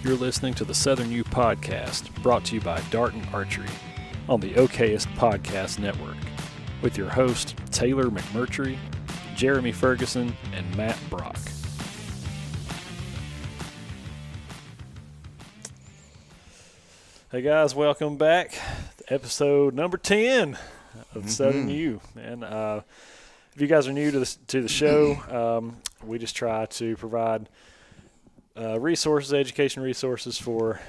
You're listening to the Southern U Podcast, brought to you by Darton Archery on the Okayest Podcast Network, with your hosts Taylor McMurtry, Jeremy Ferguson, and Matt Brock. Hey guys, welcome back to episode number 10 of Southern U. And if you guys are new to the show, we just try to provide resources, education resources for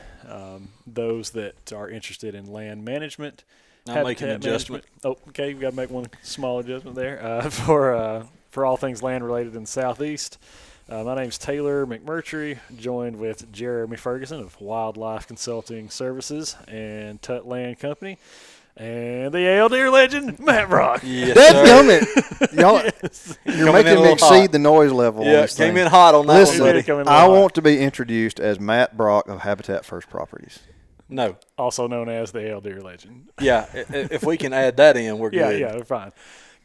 those that are interested in land management. I'll make an adjustment. Oh, okay, you've got to make one small adjustment there for all things land related in the Southeast. My name's Taylor McMurtry, joined with Jeremy Ferguson of Wildlife Consulting Services and Tut Land Company, and the Ale Deer legend, Matt Brock. Yes, Dadgummit. Y'all, you're making me exceed the noise level. Yeah, on this came thing. in hot on that Listen, one, buddy. I want to be introduced as Matt Brock of Habitat First Properties. No. Also known as the Ale Deer legend. Yeah, if we can add that in, we're good. Yeah, we're fine.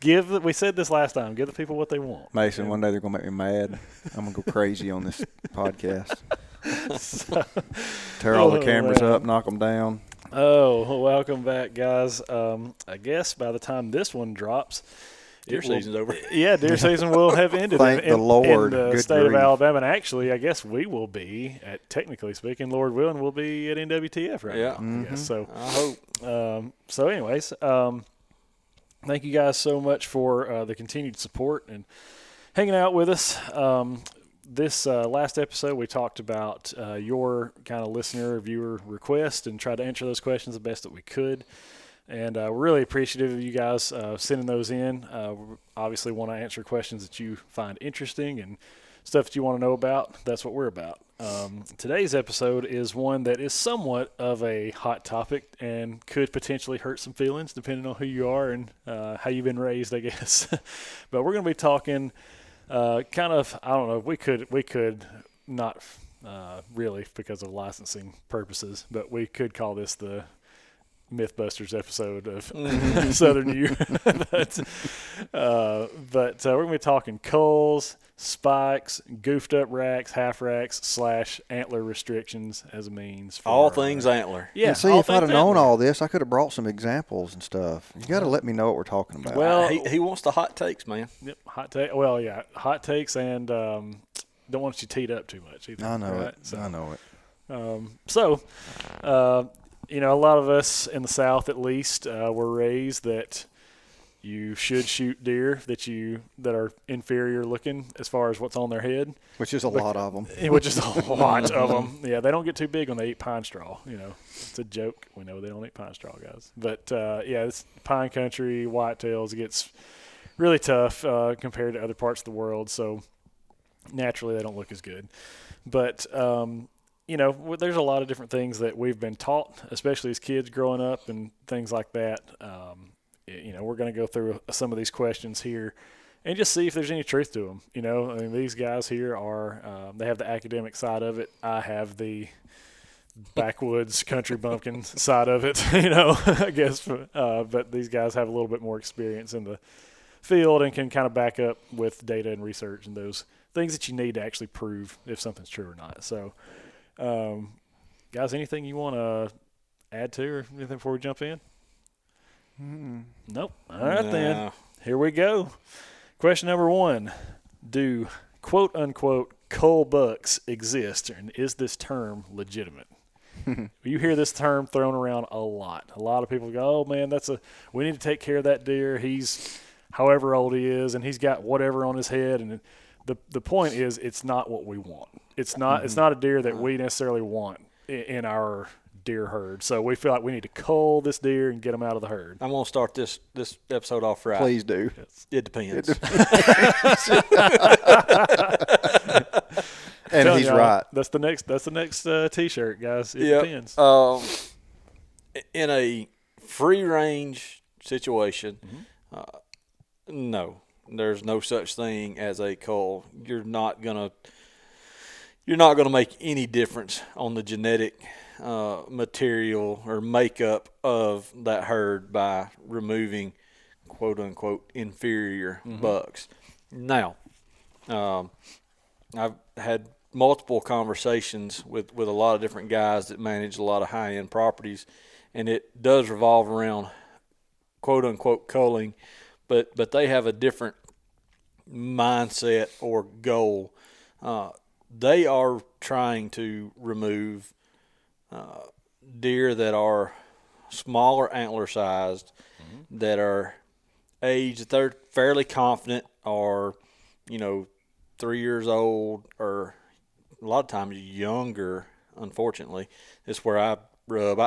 We said this last time, give the people what they want. Mason, one day they're going to make me mad. I'm going to go crazy on this podcast. Tear all the cameras up, knock them down. Oh, welcome back, guys. I guess by the time this one drops, Deer season's over. Yeah, deer season will have ended Thank the Lord. in the Good state grief. of Alabama. And actually, I guess we will be, technically speaking, Lord willing, we'll be at NWTF right Yeah. now. I guess. So, I hope. So anyways, thank you guys so much for the continued support and hanging out with us. This last episode, we talked about your kind of listener, viewer request and tried to answer those questions the best that we could. And we're really appreciative of you guys sending those in. We obviously want to answer questions that you find interesting and stuff that you want to know about. That's what we're about. Today's episode is one that is somewhat of a hot topic and could potentially hurt some feelings depending on who you are and how you've been raised, I guess. But we're going to be talking kind of, I don't know, we could not really because of licensing purposes, but we could call this the Mythbusters episode of Southern U. but we're going to be talking culls, spikes, goofed up racks, half racks / antler restrictions as a means for All things antler. Yeah. And see, all if I'd have things known antler. all this, I could have brought some examples and stuff. You got to let me know what we're talking about. Well, he wants the hot takes, man. Yep, hot take. Well, yeah, hot takes and don't want you teed up too much either. I know right? it. So, I know it. A lot of us in the South, at least, were raised that you should shoot deer that are inferior looking as far as what's on their head. Which is a lot of them. Which is a lot of them. Yeah, they don't get too big when they eat pine straw. It's a joke. We know they don't eat pine straw, guys. But it's pine country, whitetails. It gets really tough compared to other parts of the world. So naturally, they don't look as good. But there's a lot of different things that we've been taught, especially as kids growing up and things like that. We're going to go through some of these questions here and just see if there's any truth to them. These guys here they have the academic side of it. I have the backwoods country bumpkin side of it, I guess. But these guys have a little bit more experience in the field and can kind of back up with data and research and those things that you need to actually prove if something's true or not. So, guys, anything you want to add to or anything before we jump in? Nope. All right, then. Here we go. Question number 1. Do quote-unquote cull bucks exist, and is this term legitimate? You hear this term thrown around a lot. A lot of people go, oh, man, we need to take care of that deer. He's however old he is, and he's got whatever on his head. And the point is it's not what we want. It's not a deer that we necessarily want in our deer herd. So we feel like we need to cull this deer and get him out of the herd. I'm going to start this episode off right. Please do. It depends. And he's right. That's the next T-shirt, guys. It Yep. depends. In a free-range situation, no, there's no such thing as a cull. You're not gonna make any difference on the genetic material or makeup of that herd by removing quote unquote inferior bucks. Now, I've had multiple conversations with a lot of different guys that manage a lot of high-end properties, and it does revolve around quote-unquote culling, but they have a different mindset or goal. They are trying to remove deer that are smaller antler sized, that are aged, that they're fairly confident are, 3 years old, or a lot of times younger. Unfortunately, it's where I rub.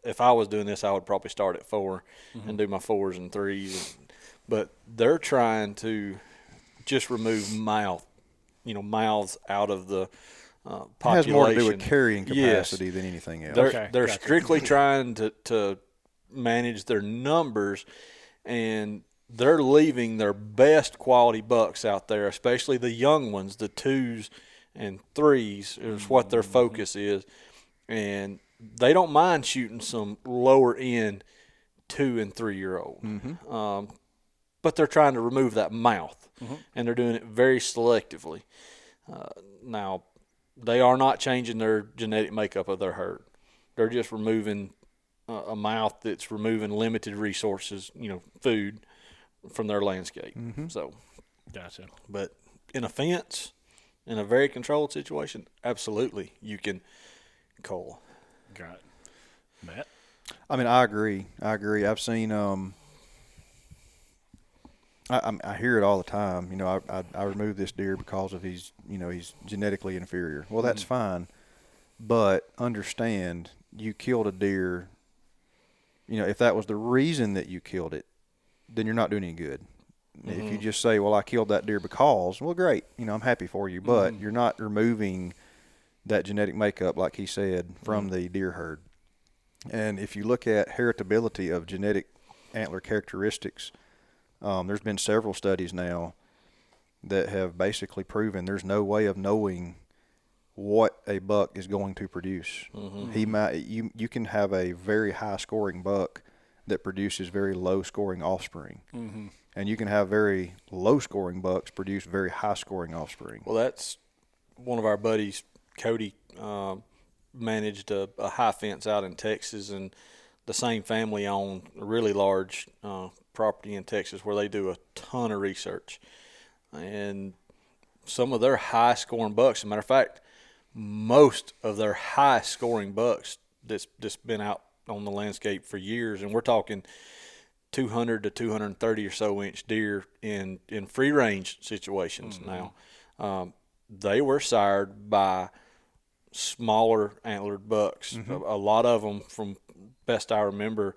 If I was doing this, I would probably start at 4 and do my 4s and 3s. But they're trying to just remove mouths out of the population. It has more to do with carrying capacity than anything else. They're gotcha. strictly trying to manage their numbers, and they're leaving their best quality bucks out there, especially the young ones, the 2s and 3s is what their focus is. And they don't mind shooting some lower end 2 and 3 year old. But they're trying to remove that mouth, and they're doing it very selectively. Now, they are not changing their genetic makeup of their herd. They're just removing a mouth that's removing limited resources, food from their landscape. So, Gotcha. but in a fence, in a very controlled situation, absolutely you can cull. Got it. Matt? I mean, I agree. I've seen I hear it all the time. I remove this deer because of he's genetically inferior. Well, that's fine, but understand you killed a deer. If that was the reason that you killed it, then you're not doing any good. If you just say, well, I killed that deer because, well, great, I'm happy for you, but you're not removing that genetic makeup, like he said, from the deer herd. And if you look at heritability of genetic antler characteristics, there's been several studies now that have basically proven there's no way of knowing what a buck is going to produce. You can have a very high scoring buck that produces very low scoring offspring, and you can have very low scoring bucks produce very high scoring offspring. Well, that's one of our buddies, Cody, managed a high fence out in Texas, and the same family owned a really large property in Texas where they do a ton of research. And some of their high scoring bucks, as a matter of fact, most of their high scoring bucks that's been out on the landscape for years, and we're talking 200 to 230 or so inch deer in free range situations now. They were sired by smaller antlered bucks. A lot of them, from best I remember,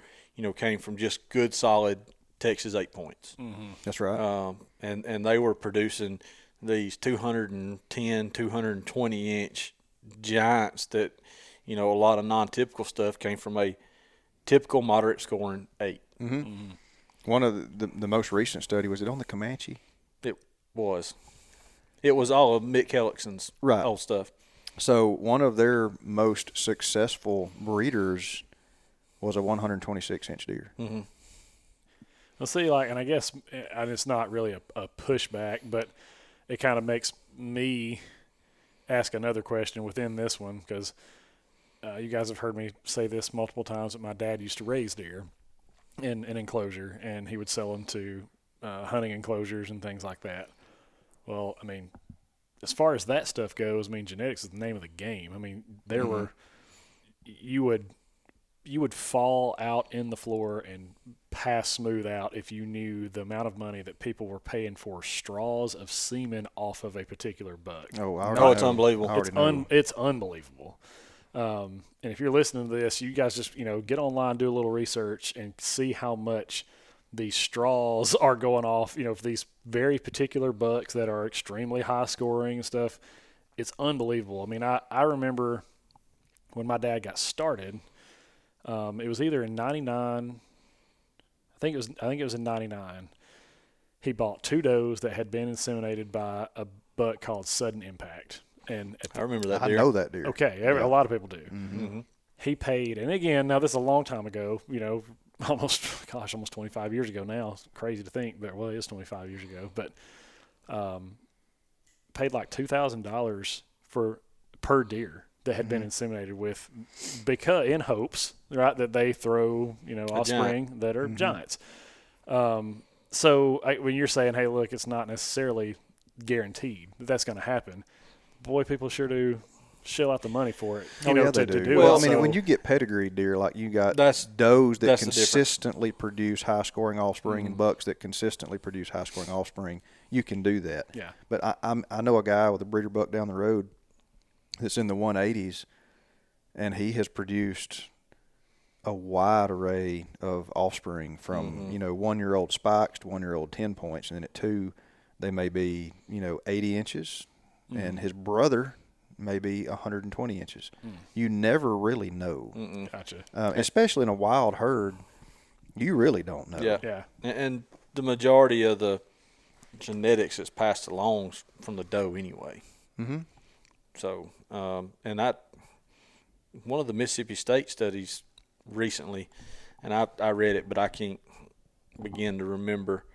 came from just good solid Texas 8 points. That's right. And they were producing these 210, 220 inch giants that, a lot of non-typical stuff came from a typical moderate scoring 8. One of the most recent study, was it on the Comanche? It was all of Mick Hellickson's old stuff. So one of their most successful breeders was a 126 inch deer. Well, see, and I guess and it's not really a pushback, but it kind of makes me ask another question within this one, because you guys have heard me say this multiple times, that my dad used to raise deer in an enclosure, and he would sell them to hunting enclosures and things like that. Well, I mean, as far as that stuff goes, genetics is the name of the game. There were you would fall out in the floor and pass smooth out if you knew the amount of money that people were paying for straws of semen off of a particular buck. It's unbelievable. It's unbelievable. And if you're listening to this, you guys just get online, do a little research, and see how much these straws are going off. For these very particular bucks that are extremely high scoring and stuff. It's unbelievable. I remember when my dad got started. It was either in '99. I think it was in '99. He bought 2 does that had been inseminated by a buck called Sudden Impact. And I remember that deer. I know that deer. Okay, a lot of people do. He paid, and again, now this is a long time ago. Almost 25 years ago now. It's crazy to think, but it is 25 years ago. But paid like $2,000 per deer that had been inseminated with, because in hopes, right, that they throw, offspring that are giants. So when you're saying, hey, look, it's not necessarily guaranteed that that's going to happen, boy, people sure do shell out the money for it. They to do. do Well, it. I mean, So, when you get pedigree deer, like you got That's does that the difference. consistently produce high-scoring offspring and bucks that consistently produce high-scoring offspring, you can do that. Yeah. But I know a guy with a breeder buck down the road that's in the 180s, and he has produced a wide array of offspring from 1-year-old spikes to 1-year-old 10 points, and then at 2 they may be 80 inches, and his brother may be 120 inches. You never really know. Gotcha. Especially in a wild herd, you really don't know. Yeah. And the majority of the genetics is passed along from the doe anyway. Mm-hmm. So, and one of the Mississippi State studies recently, and I read it, but I can't begin to remember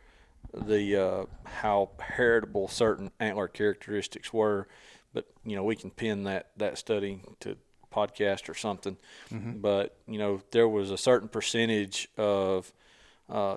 how heritable certain antler characteristics were. But we can pin that study to podcast or something. But there was a certain percentage of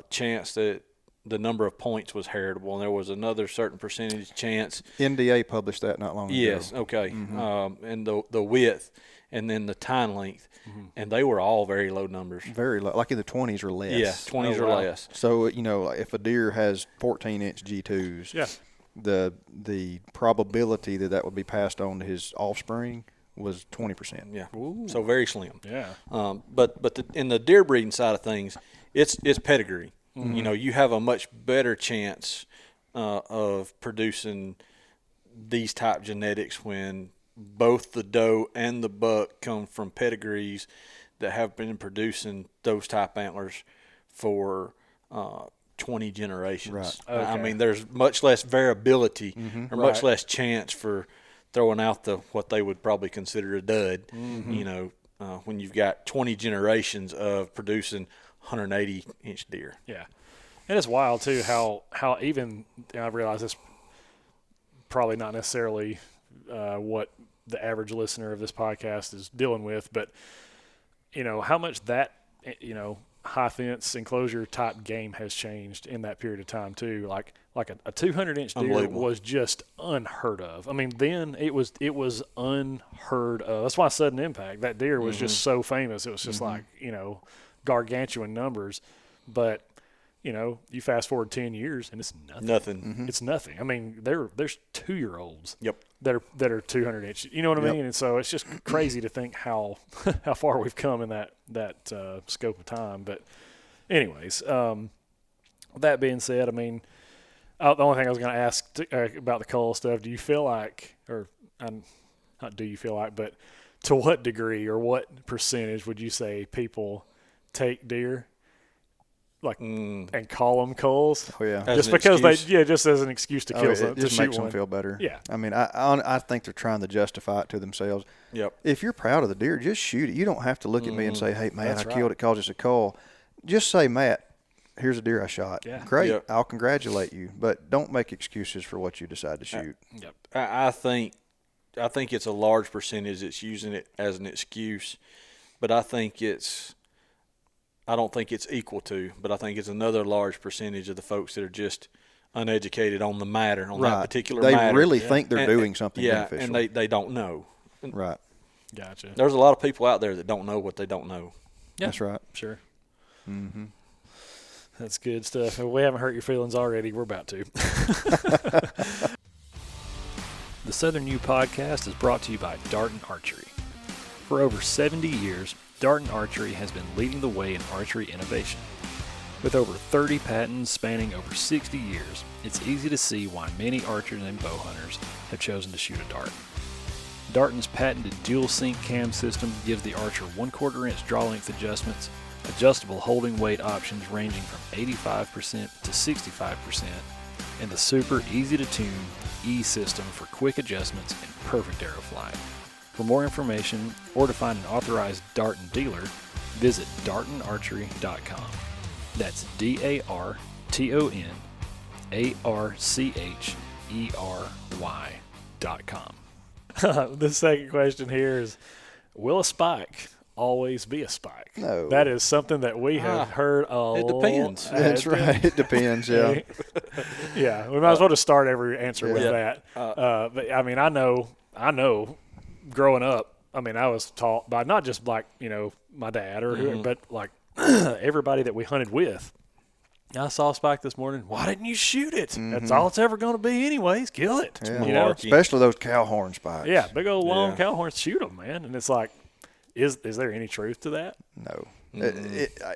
chance that the number of points was heritable, and there was another certain percentage chance. NDA published that not long ago. Yes, okay. And the width, and then the tine length, and they were all very low numbers. Very low, like in the 20s or less. Yeah, 20s or less. So if a deer has 14-inch G2s, Yeah. the probability that would be passed on to his offspring was 20%. Yeah, Ooh. so very slim. Yeah. But in the deer breeding side of things, it's pedigree. You have a much better chance of producing these type genetics when both the doe and the buck come from pedigrees that have been producing those type antlers for 20 generations. Right. Okay. I mean, there's much less variability or much less chance for throwing out what they would probably consider a dud. When you've got 20 generations of producing 180-inch deer. Yeah. And it's wild, too, how even I realize it's probably not necessarily what the average listener of this podcast is dealing with, but, how much that, high fence enclosure type game has changed in that period of time, too. Like a 200-inch deer was just unheard of. I mean, then it was unheard of. That's why Sudden Impact, that deer was just so famous. It was just like, gargantuan numbers. But you fast forward 10 years and it's nothing. It's nothing. I mean, there's 2-year-olds. Yep. That are 200 inch. You know what I mean? And so it's just crazy to think how far we've come in that scope of time. But anyways, that being said, I mean, the only thing I was going to ask about the Cull stuff, do you feel like, or not do you feel like, but to what degree or what percentage would you say people take deer and call them culls? Oh, yeah. Just because just as an excuse to kill it just shoot makes one. them feel better. Yeah. I mean, I think they're trying to justify it to themselves. Yep. If you're proud of the deer, just shoot it. You don't have to look at me and say, hey, man, That's I killed it because it's a cull. Just say, Matt, here's a deer I shot. Yeah. Great. Yep. I'll congratulate you. But don't make excuses for what you decide to shoot. Yep. I think it's a large percentage that's using it as an excuse, but I don't think it's equal to, but I think it's another large percentage of the folks that are just uneducated on the matter, on that particular matter. They really think they're doing something beneficial. And they don't know. Right. Gotcha. There's a lot of people out there that don't know what they don't know. Yeah. That's right. Sure. Mm-hmm. That's good stuff. If we haven't hurt your feelings already, we're about to. The Southern U podcast is brought to you by Darton Archery. For over 70 years, Darton Archery has been leading the way in archery innovation. With over 30 patents spanning over 60 years, it's easy to see why many archers and bow hunters have chosen to shoot a dart. Darton's patented dual sync cam system gives the archer 1/4 inch draw length adjustments, adjustable holding weight options ranging from 85% to 65%, and the super easy to tune E-system for quick adjustments and perfect arrow flight. For more information or to find an authorized Darton dealer, visit dartonarchery.com. That's DARTONARCHERY. philosophies.com. The second question here is, will a spike always be a spike? No. That is something that we have heard a lot. It depends. That's right. It depends, yeah. Yeah, we might as well just start every answer with Yeah. that. But I mean, I know growing up, I mean, I was taught by not just like, my dad or whoever, but like everybody that we hunted with. I saw a spike this morning. Why didn't you shoot it? That's all it's ever going to be anyways. Kill it. Yeah. Especially those cow horn spikes. Yeah, big old long cow horns, shoot them, man. And it's like, is there any truth to that? No.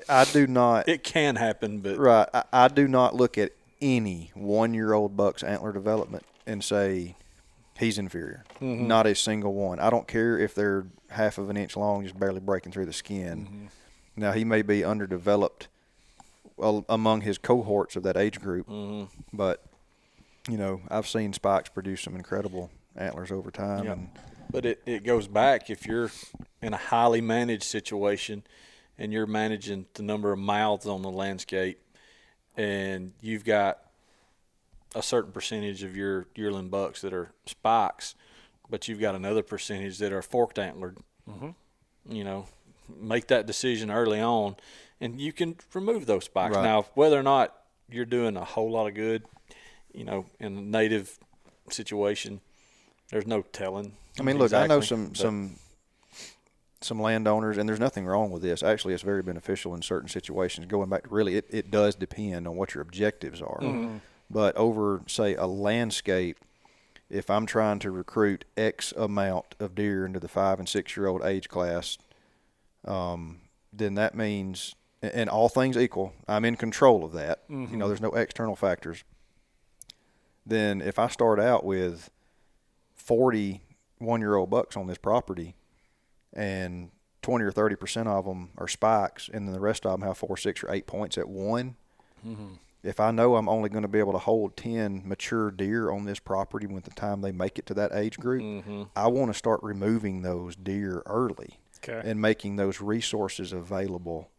I do not. It can happen, but Right. I do not look at any 1-year-old buck's antler development and say he's inferior. Not a single one. I don't care if they're half of an inch long, just barely breaking through the skin. Now, he may be underdeveloped among his cohorts of that age group, but, I've seen spikes produce some incredible antlers over time. Yep. But it goes back, if you're in a highly managed situation and you're managing the number of mouths on the landscape and you've got a certain percentage of your yearling bucks that are spikes, but you've got another percentage that are forked antlered, make that decision early on and you can remove those spikes. Right. Now, whether or not you're doing a whole lot of good, in a native situation, there's no telling. I mean, look, I know some landowners, and there's nothing wrong with this. Actually, it's very beneficial in certain situations. Going back to really, it does depend on what your objectives are. But over, say, a landscape, if I'm trying to recruit X amount of deer into the 5- and 6-year-old age class, then that means, and all things equal, I'm in control of that. There's no external factors. Then if I start out with 40 1-year-old bucks on this property and 20 or 30% of them are spikes and then the rest of them have 4, 6, or 8 points at one, if I know I'm only going to be able to hold 10 mature deer on this property when the time they make it to that age group, I want to start removing those deer early and making those resources available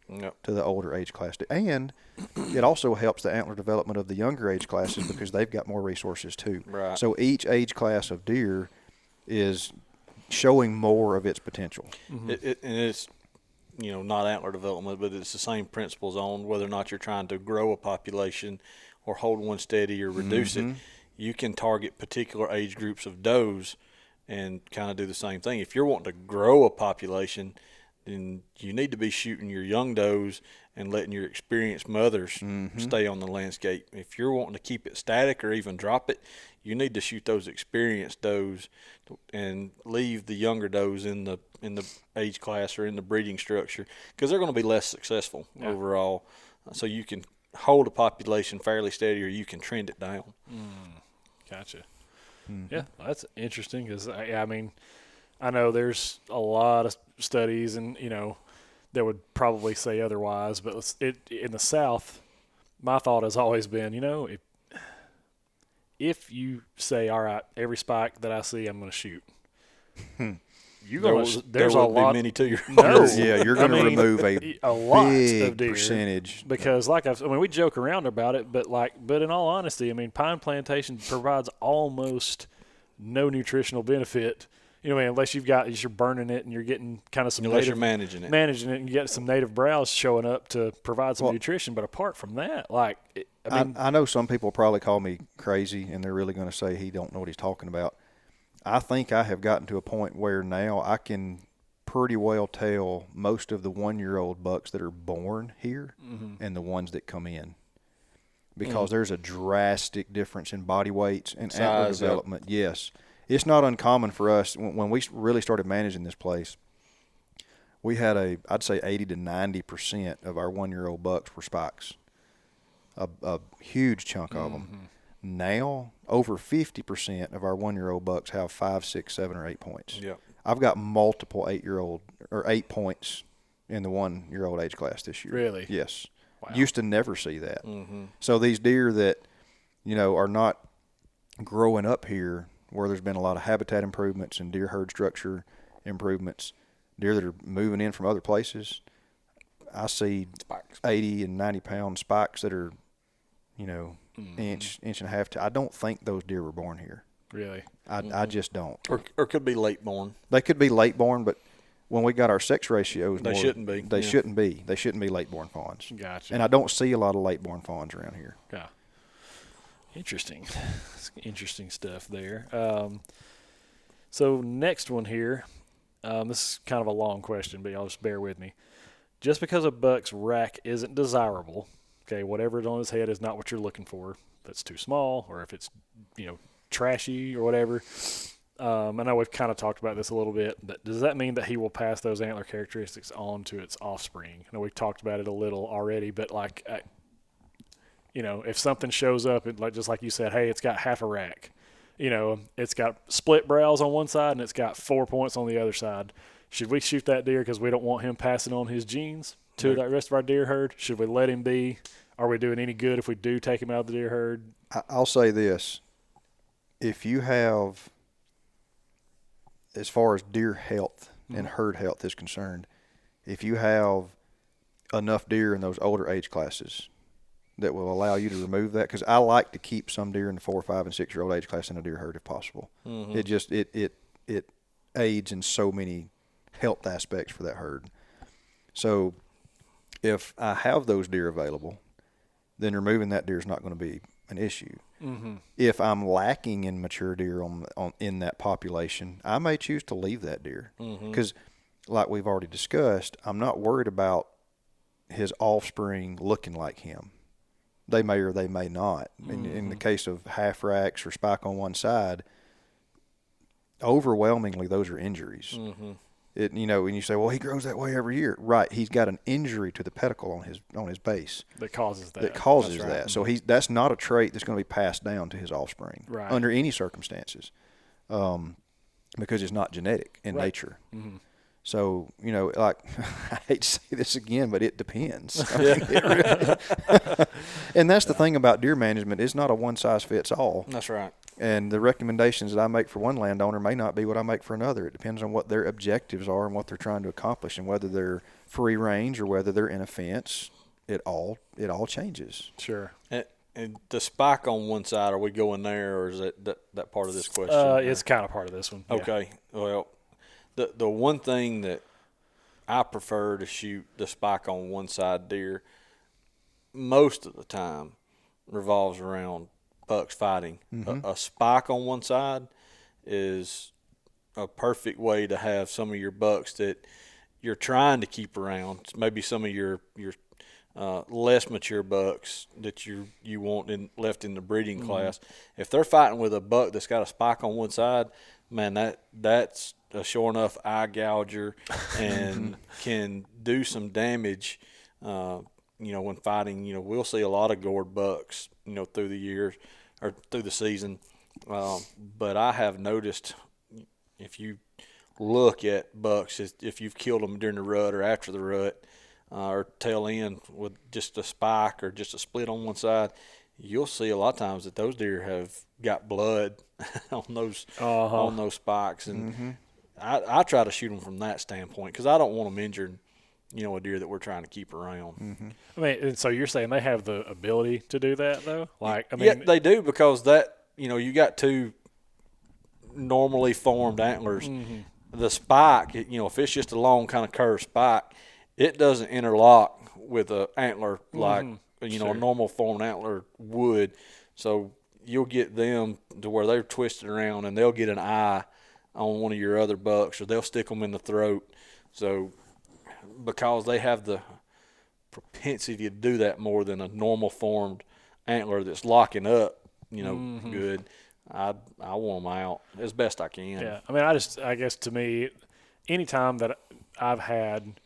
to the older age class. And it also helps the antler development of the younger age classes because they've got more resources too. Right. So each age class of deer is showing more of its potential. And it's, not antler development, but it's the same principles on whether or not you're trying to grow a population or hold one steady or reduce it. You can target particular age groups of does and kind of do the same thing. If you're wanting to grow a population, then you need to be shooting your young does and letting your experienced mothers stay on the landscape. If you're wanting to keep it static or even drop it, you need to shoot those experienced does and leave the younger does in the age class or in the breeding structure because they're going to be less successful overall. So you can hold a population fairly steady or you can trend it down. Gotcha. Yeah, that's interesting because, I mean, I know there's a lot of studies and, that would probably say otherwise, but in the South, my thought has always been, if you say, all right, every spike that I see, I'm going to shoot. There's a lot. Many 2-year-olds. No, you're going to remove a lot big of deer percentage because, we joke around about it, but in all honesty, pine plantation provides almost no nutritional benefit. Unless you're burning it and you're getting kind of some you're managing it, and you get some native browse showing up to provide some nutrition. But apart from that, I know some people probably call me crazy, and they're really going to say he don't know what he's talking about. I think I have gotten to a point where now I can pretty well tell most of the 1-year-old bucks that are born here and the ones that come in. Because there's a drastic difference in body weights and antler development. Yes. It's not uncommon for us. When we really started managing this place, we had I'd say 80 to 90% of our 1-year-old bucks were spikes. A huge chunk of them. Now, over 50% of our 1-year-old bucks have 5, 6, 7, or 8 points. Yep. I've got multiple 8-year-old or 8 points in the 1-year-old age class this year. Really? Yes. Wow. Used to never see that. So these deer that, are not growing up here where there's been a lot of habitat improvements and deer herd structure improvements, deer that are moving in from other places, I see spikes. 80 and 90-pound spikes that are, inch and a half. I don't think those deer were born here. Really? I just don't. Or could be late born. They could be late born, but when we got our sex ratios, They shouldn't be. They shouldn't be. They shouldn't be late born fawns. Gotcha. And I don't see a lot of late born fawns around here. Yeah. Interesting. Interesting stuff there. So next one here. This is kind of a long question, but y'all just bear with me. Just because a buck's rack isn't desirable, okay, whatever is on his head is not what you're looking for. If it's too small or if it's, trashy or whatever. I know we've kind of talked about this a little bit, but does that mean that he will pass those antler characteristics on to its offspring? I know we've talked about it a little already, but if something shows up, just like you said, hey, it's got half a rack. It's got split brows on one side and it's got 4 points on the other side. Should we shoot that deer because we don't want him passing on his genes to the rest of our deer herd? Should we let him be? Are we doing any good if we do take him out of the deer herd? I'll say this. If you have, as far as deer health and herd health is concerned, if you have enough deer in those older age classes that will allow you to remove that, because I like to keep some deer in the 4, 5, and 6-year-old age class in a deer herd if possible. It just it aids in so many health aspects for that herd. So if I have those deer available, then removing that deer is not going to be an issue. If I'm lacking in mature deer in that population, I may choose to leave that deer because, like we've already discussed, I'm not worried about his offspring looking like him. They may or they may not. In the case of half racks or spike on one side, overwhelmingly those are injuries. And you say, well, he grows that way every year. Right, he's got an injury to the pedicle on his base that causes that. That's right. So that's not a trait that's going to be passed down to his offspring under any circumstances, because it's not genetic in nature. So, I hate to say this again, but it depends. And that's the thing about deer management. It's not a one-size-fits-all. That's right. And the recommendations that I make for one landowner may not be what I make for another. It depends on what their objectives are and what they're trying to accomplish, and whether they're free range or whether they're in a fence. It all changes. Sure. And the spike on one side, are we going there, or is that part of this question? It's kind of part of this one. Okay. Yeah. Well, the one thing that I prefer to shoot the spike on one side deer most of the time revolves around bucks fighting. A spike on one side is a perfect way to have some of your bucks that you're trying to keep around. Maybe some of your less mature bucks that you want left in the breeding class. If they're fighting with a buck that's got a spike on one side, man, that's a sure enough eye gouger and can do some damage. When fighting, we'll see a lot of gored bucks, through the years or through the season. But I have noticed, if you look at bucks, if you've killed them during the rut or after the rut, or tail end with just a spike or just a split on one side, you'll see a lot of times that those deer have got blood on those spikes. And I try to shoot them from that standpoint because I don't want them injured, a deer that we're trying to keep around. I mean, and so you're saying they have the ability to do that, though? Yeah, they do, because that, you got two normally formed antlers. The spike, if it's just a long kind of curved spike, it doesn't interlock with an antler like a normal formed antler would. So you'll get them to where they're twisted around and they'll get an eye on one of your other bucks, or they'll stick them in the throat. So because they have the propensity to do that more than a normal formed antler that's locking up, good. I want them out as best I can. Yeah, I mean, I guess to me, anytime that I've had,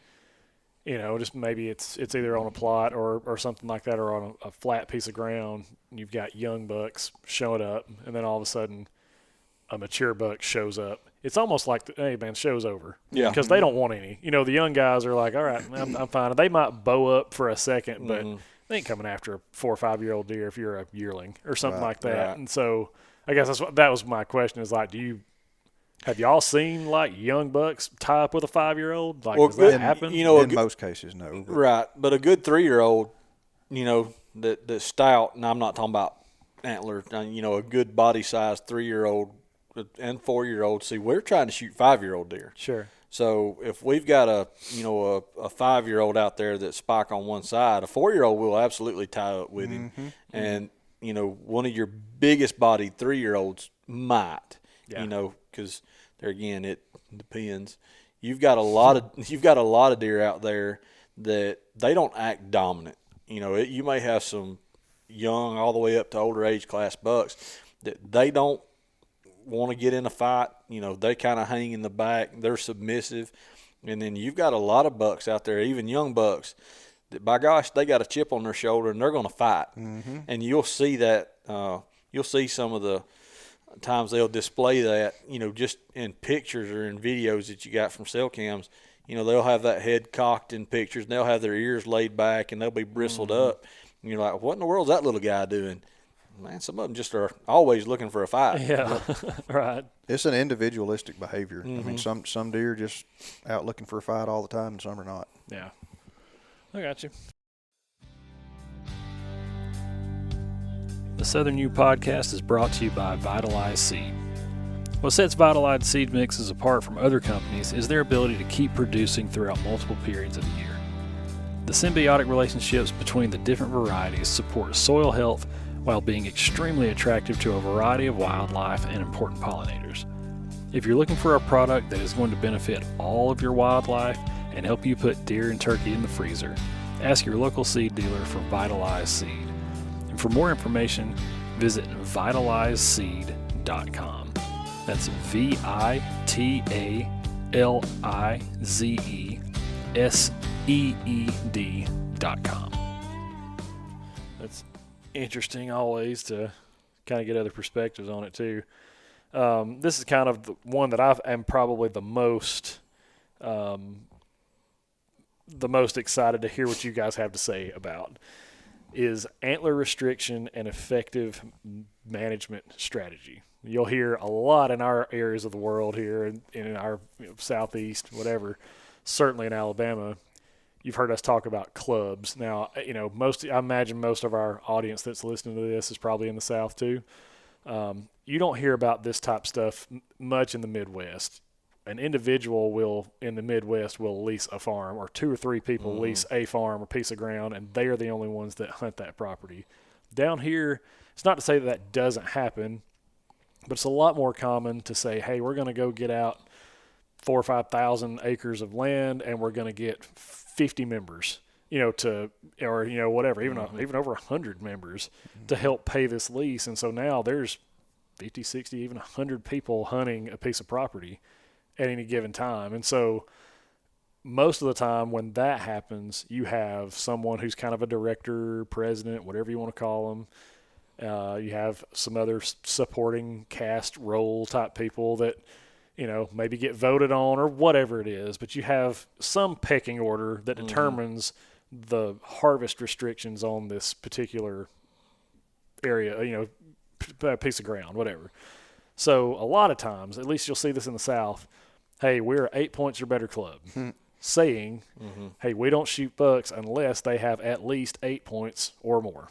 just maybe it's either on a plot or something like that, or on a flat piece of ground, and you've got young bucks showing up, and then all of a sudden a mature buck shows up. It's almost like, hey, man, show's over. Yeah. Because they don't want any. The young guys are like, all right, I'm fine. They might bow up for a second, but they ain't coming after a 4 or 5 year old deer if you're a yearling or something like that. Right. And so I guess that was my question, is like, have y'all seen like young bucks tie up with a 5-year-old? Like, does that happen? In most cases, no. Right, but a good 3-year-old, that's stout, and I'm not talking about antler, a good body size 3-year-old and 4-year-old. See, we're trying to shoot 5-year-old deer. Sure. So if we've got a 5-year-old out there that's spike on one side, a 4-year-old will absolutely tie up with him. And, one of your biggest bodied 3-year-olds might, because there again, it depends. You've got a lot of deer out there that they don't act dominant. You may have some young all the way up to older age class bucks that they don't want to get in a fight. They kind of hang in the back. They're submissive. And then you've got a lot of bucks out there, even young bucks, that by gosh, they got a chip on their shoulder and they're going to fight. And you'll see that. You'll see some of the times they'll display that, just in pictures or in videos that you got from cell cams. They'll have that head cocked in pictures, and they'll have their ears laid back, and they'll be bristled up. And you're like, what in the world's that little guy doing? Man, some of them just are always looking for a fight. Yeah, right. It's an individualistic behavior. I mean, some deer just out looking for a fight all the time, and some are not. Yeah, I got you. The Southern U podcast is brought to you by Vitalized Seed. What sets Vitalized Seed Mixes apart from other companies is their ability to keep producing throughout multiple periods of the year. The symbiotic relationships between the different varieties support soil health while being extremely attractive to a variety of wildlife and important pollinators. If you're looking for a product that is going to benefit all of your wildlife and help you put deer and turkey in the freezer, ask your local seed dealer for Vitalized Seed. And for more information, visit vitalizeseed.com. That's VITALIZESEED.com. That's interesting always to kind of get other perspectives on it too. This is kind of the one that I am probably the most excited to hear what you guys have to say about is antler restriction and effective management strategy. You'll hear a lot in our areas of the world here in our southeast, whatever, certainly in Alabama. You've heard us talk about clubs. Now, I imagine most of our audience that's listening to this is probably in the South too. You don't hear about this type stuff much in the Midwest. An individual in the Midwest will lease a farm, or 2 or 3 people lease a farm or piece of ground, and they are the only ones that hunt that property. Down here, it's not to say that doesn't happen, but it's a lot more common to say, hey, we're going to go get out 4,000 or 5,000 acres of land, and we're going to get 50 members, whatever, even over 100 members to help pay this lease. And so now there's 50, 60, even 100 people hunting a piece of property at any given time. And so most of the time when that happens, you have someone who's kind of a director, president, whatever you want to call them. You have some other supporting cast role type people that, maybe get voted on or whatever it is. But you have some pecking order that determines the harvest restrictions on this particular area, piece of ground, whatever. So a lot of times, at least you'll see this in the South, hey, we're an 8 points or better club, saying, hey, we don't shoot bucks unless they have at least 8 points or more.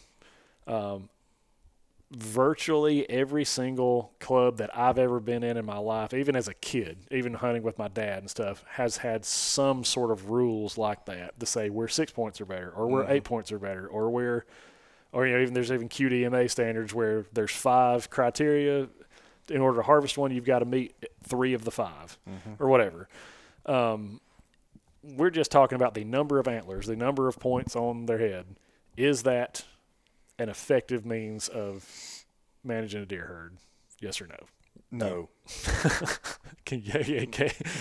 Virtually every single club that I've ever been in my life, even as a kid, even hunting with my dad and stuff, has had some sort of rules like that to say we're 6 points or better, or we're 8 points or better, or even there's even QDMA standards where there's 5 criteria. In order to harvest one, you've got to meet 3 of the 5 or whatever. We're just talking about the number of antlers, the number of points on their head. Is that an effective means of managing a deer herd? Yes or no? No.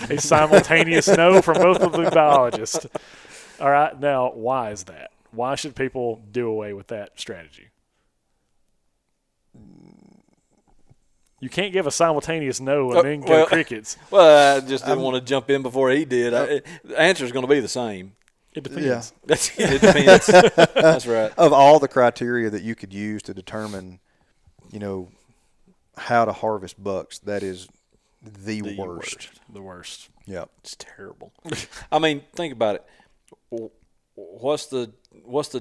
A simultaneous no from both of the biologists. All right. Now, why is that? Why should people do away with that strategy? You can't give a simultaneous no and then go crickets. Well, I just didn't want to jump in before he did. The answer is going to be the same. It depends. Yeah. It depends. That's right. Of all the criteria that you could use to determine, how to harvest bucks, that is the worst. The worst. Yeah. It's terrible. I mean, think about it. What's the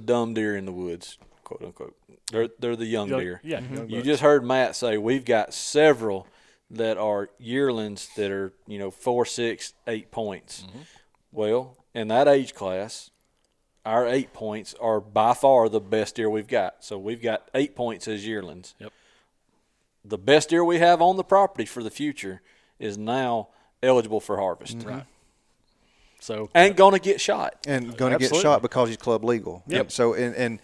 dumb deer in the woods? quote unquote. They're the young deer. Yeah, You just heard Matt say we've got several that are yearlings that are 4, 6, 8 points. Well, in that age class, our 8 points are by far the best deer we've got. So we've got 8 points as yearlings. Yep. The best deer we have on the property for the future is now eligible for harvest. Right. So And going to get shot. And going to get shot because he's club legal. Yep. So and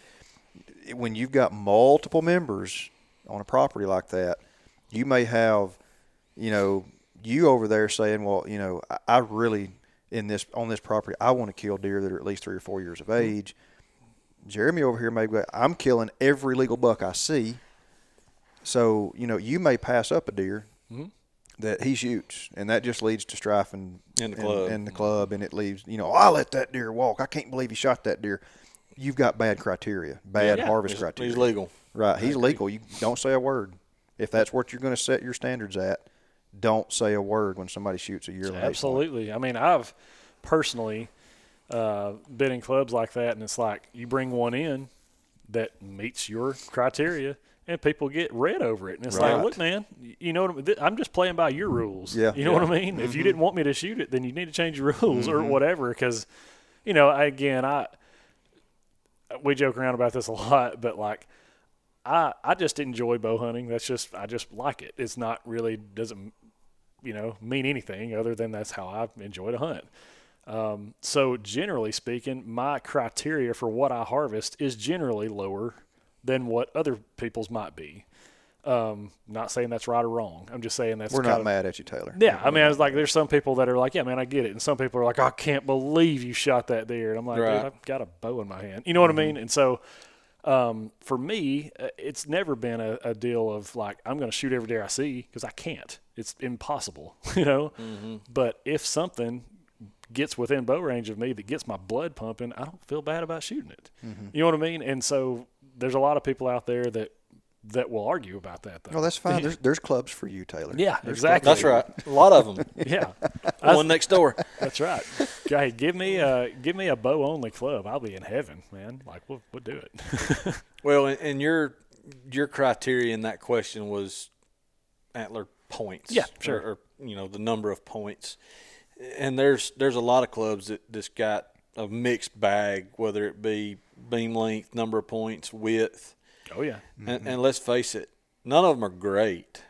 when you've got multiple members on a property like that, you may have, you over there saying, well, I really on this property, I want to kill deer that are at least 3 or 4 years of age. Jeremy over here may go, I'm killing every legal buck I see. So, you may pass up a deer that he shoots, and that just leads to strife in the club, and it leaves, I let that deer walk. I can't believe he shot that deer. You've got bad criteria, harvest criteria. He's legal. Right, he's legal. You don't say a word. If that's what you're going to set your standards at, don't say a word when somebody shoots a yearling. Absolutely. I mean, I've personally been in clubs like that, and it's like you bring one in that meets your criteria, and people get red over it. And it's like, look, man, I'm just playing by your rules. Yeah. You know what I mean? If you didn't want me to shoot it, then you need to change your rules or whatever. Because, we joke around about this a lot, but like, I just enjoy bow hunting. I just like it. It's not really doesn't mean anything other than that's how I enjoy to hunt. So generally speaking, my criteria for what I harvest is generally lower than what other people's might be. Not saying that's right or wrong. I'm just saying we're not mad at you, Taylor. Yeah, I mean, I was like, there's some people that are like, yeah, man, I get it, and some people are like, I can't believe you shot that deer, and I'm like, dude, I've got a bow in my hand. You know what I mean? And so, for me, it's never been a deal of like I'm going to shoot every deer I see because I can't. It's impossible, But if something gets within bow range of me that gets my blood pumping, I don't feel bad about shooting it. You know what I mean? And so there's a lot of people out there that will argue about that, though. Well, that's fine. There's clubs for you, Taylor. Yeah, exactly. That's right. A lot of them. Yeah. One next door. That's right. Hey, give me a bow only club. I'll be in heaven, man. Like we'll do it. Well, and your criteria in that question was antler points. Yeah, sure. Or the number of points. And there's a lot of clubs that just got a mixed bag, whether it be beam length, number of points, width. Oh yeah. And let's face it, none of them are great.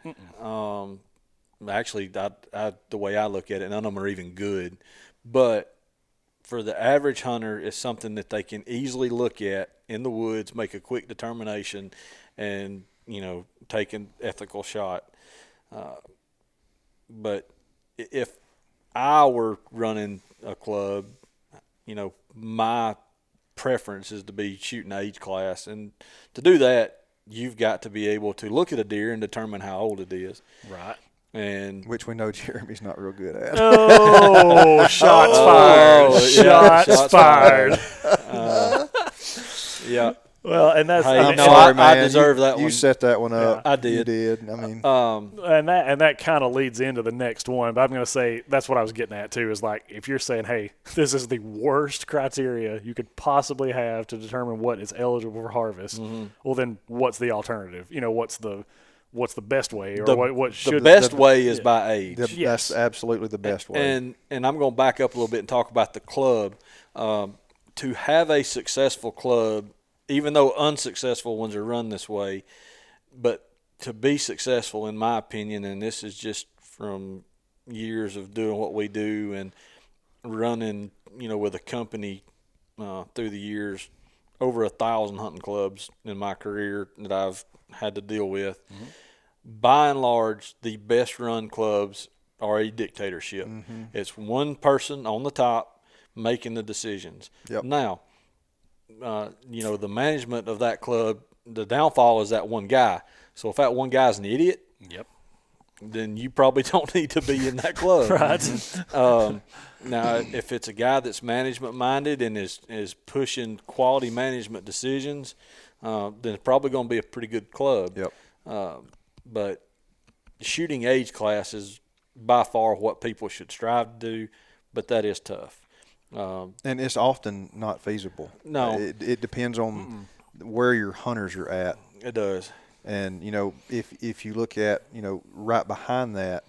Actually, the way I look at it, none of them are even good. But for the average hunter, it's something that they can easily look at in the woods, make a quick determination, and take an ethical shot. But if I were running a club, my preference is to be shooting age class, and to do that, you've got to be able to look at a deer and determine how old it is. Right. And which we know Jeremy's not real good at. Oh, shots fired! Shots fired! Yeah. Well, and that's I'm sorry, man. I deserve that one. You set that one up. Yeah, I did. You did. I mean, and that kind of leads into the next one. But I'm going to say that's what I was getting at too. Is like if you're saying, hey, this is the worst criteria you could possibly have to determine what is eligible for harvest. Well, then what's the alternative? What's the best way, or what should the best way is by age. That's absolutely the best way. And I'm going to back up a little bit and talk about the club. To have a successful club, even though unsuccessful ones are run this way, but to be successful, in my opinion, and this is just from years of doing what we do and running, with a company through the years, over 1,000 hunting clubs in my career that I've had to deal with. By and large, the best run clubs are a dictatorship. It's one person on the top making the decisions. Yep. Now, the management of that club, the downfall is that one guy. So if that one guy's an idiot, then you probably don't need to be in that club. Right. Now, if it's a guy that's management minded and is pushing quality management decisions, then it's probably going to be a pretty good club. Yep. But shooting age class is by far what people should strive to do, but that is tough. And it's often not feasible. No. It depends on where your hunters are at. It does. And, if you look at, right behind that,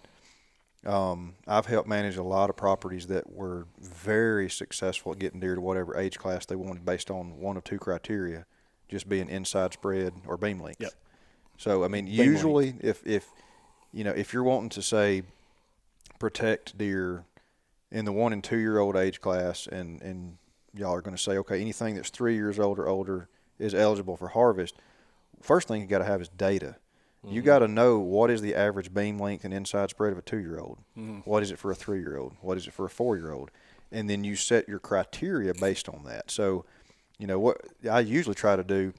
I've helped manage a lot of properties that were very successful at getting deer to whatever age class they wanted based on one of two criteria, just being inside spread or beam length. Yep. So, I mean, Beam usually if you're wanting to say protect deer in the 1 and 2 year old age class, and y'all are going to say, okay, anything that's 3 years old or older is eligible for harvest. First thing you got to have is data. You got to know what is the average beam length and inside spread of a 2-year-old. What is it for a 3-year-old? What is it for a 4-year-old? And then you set your criteria based on that. So, what I usually try to do,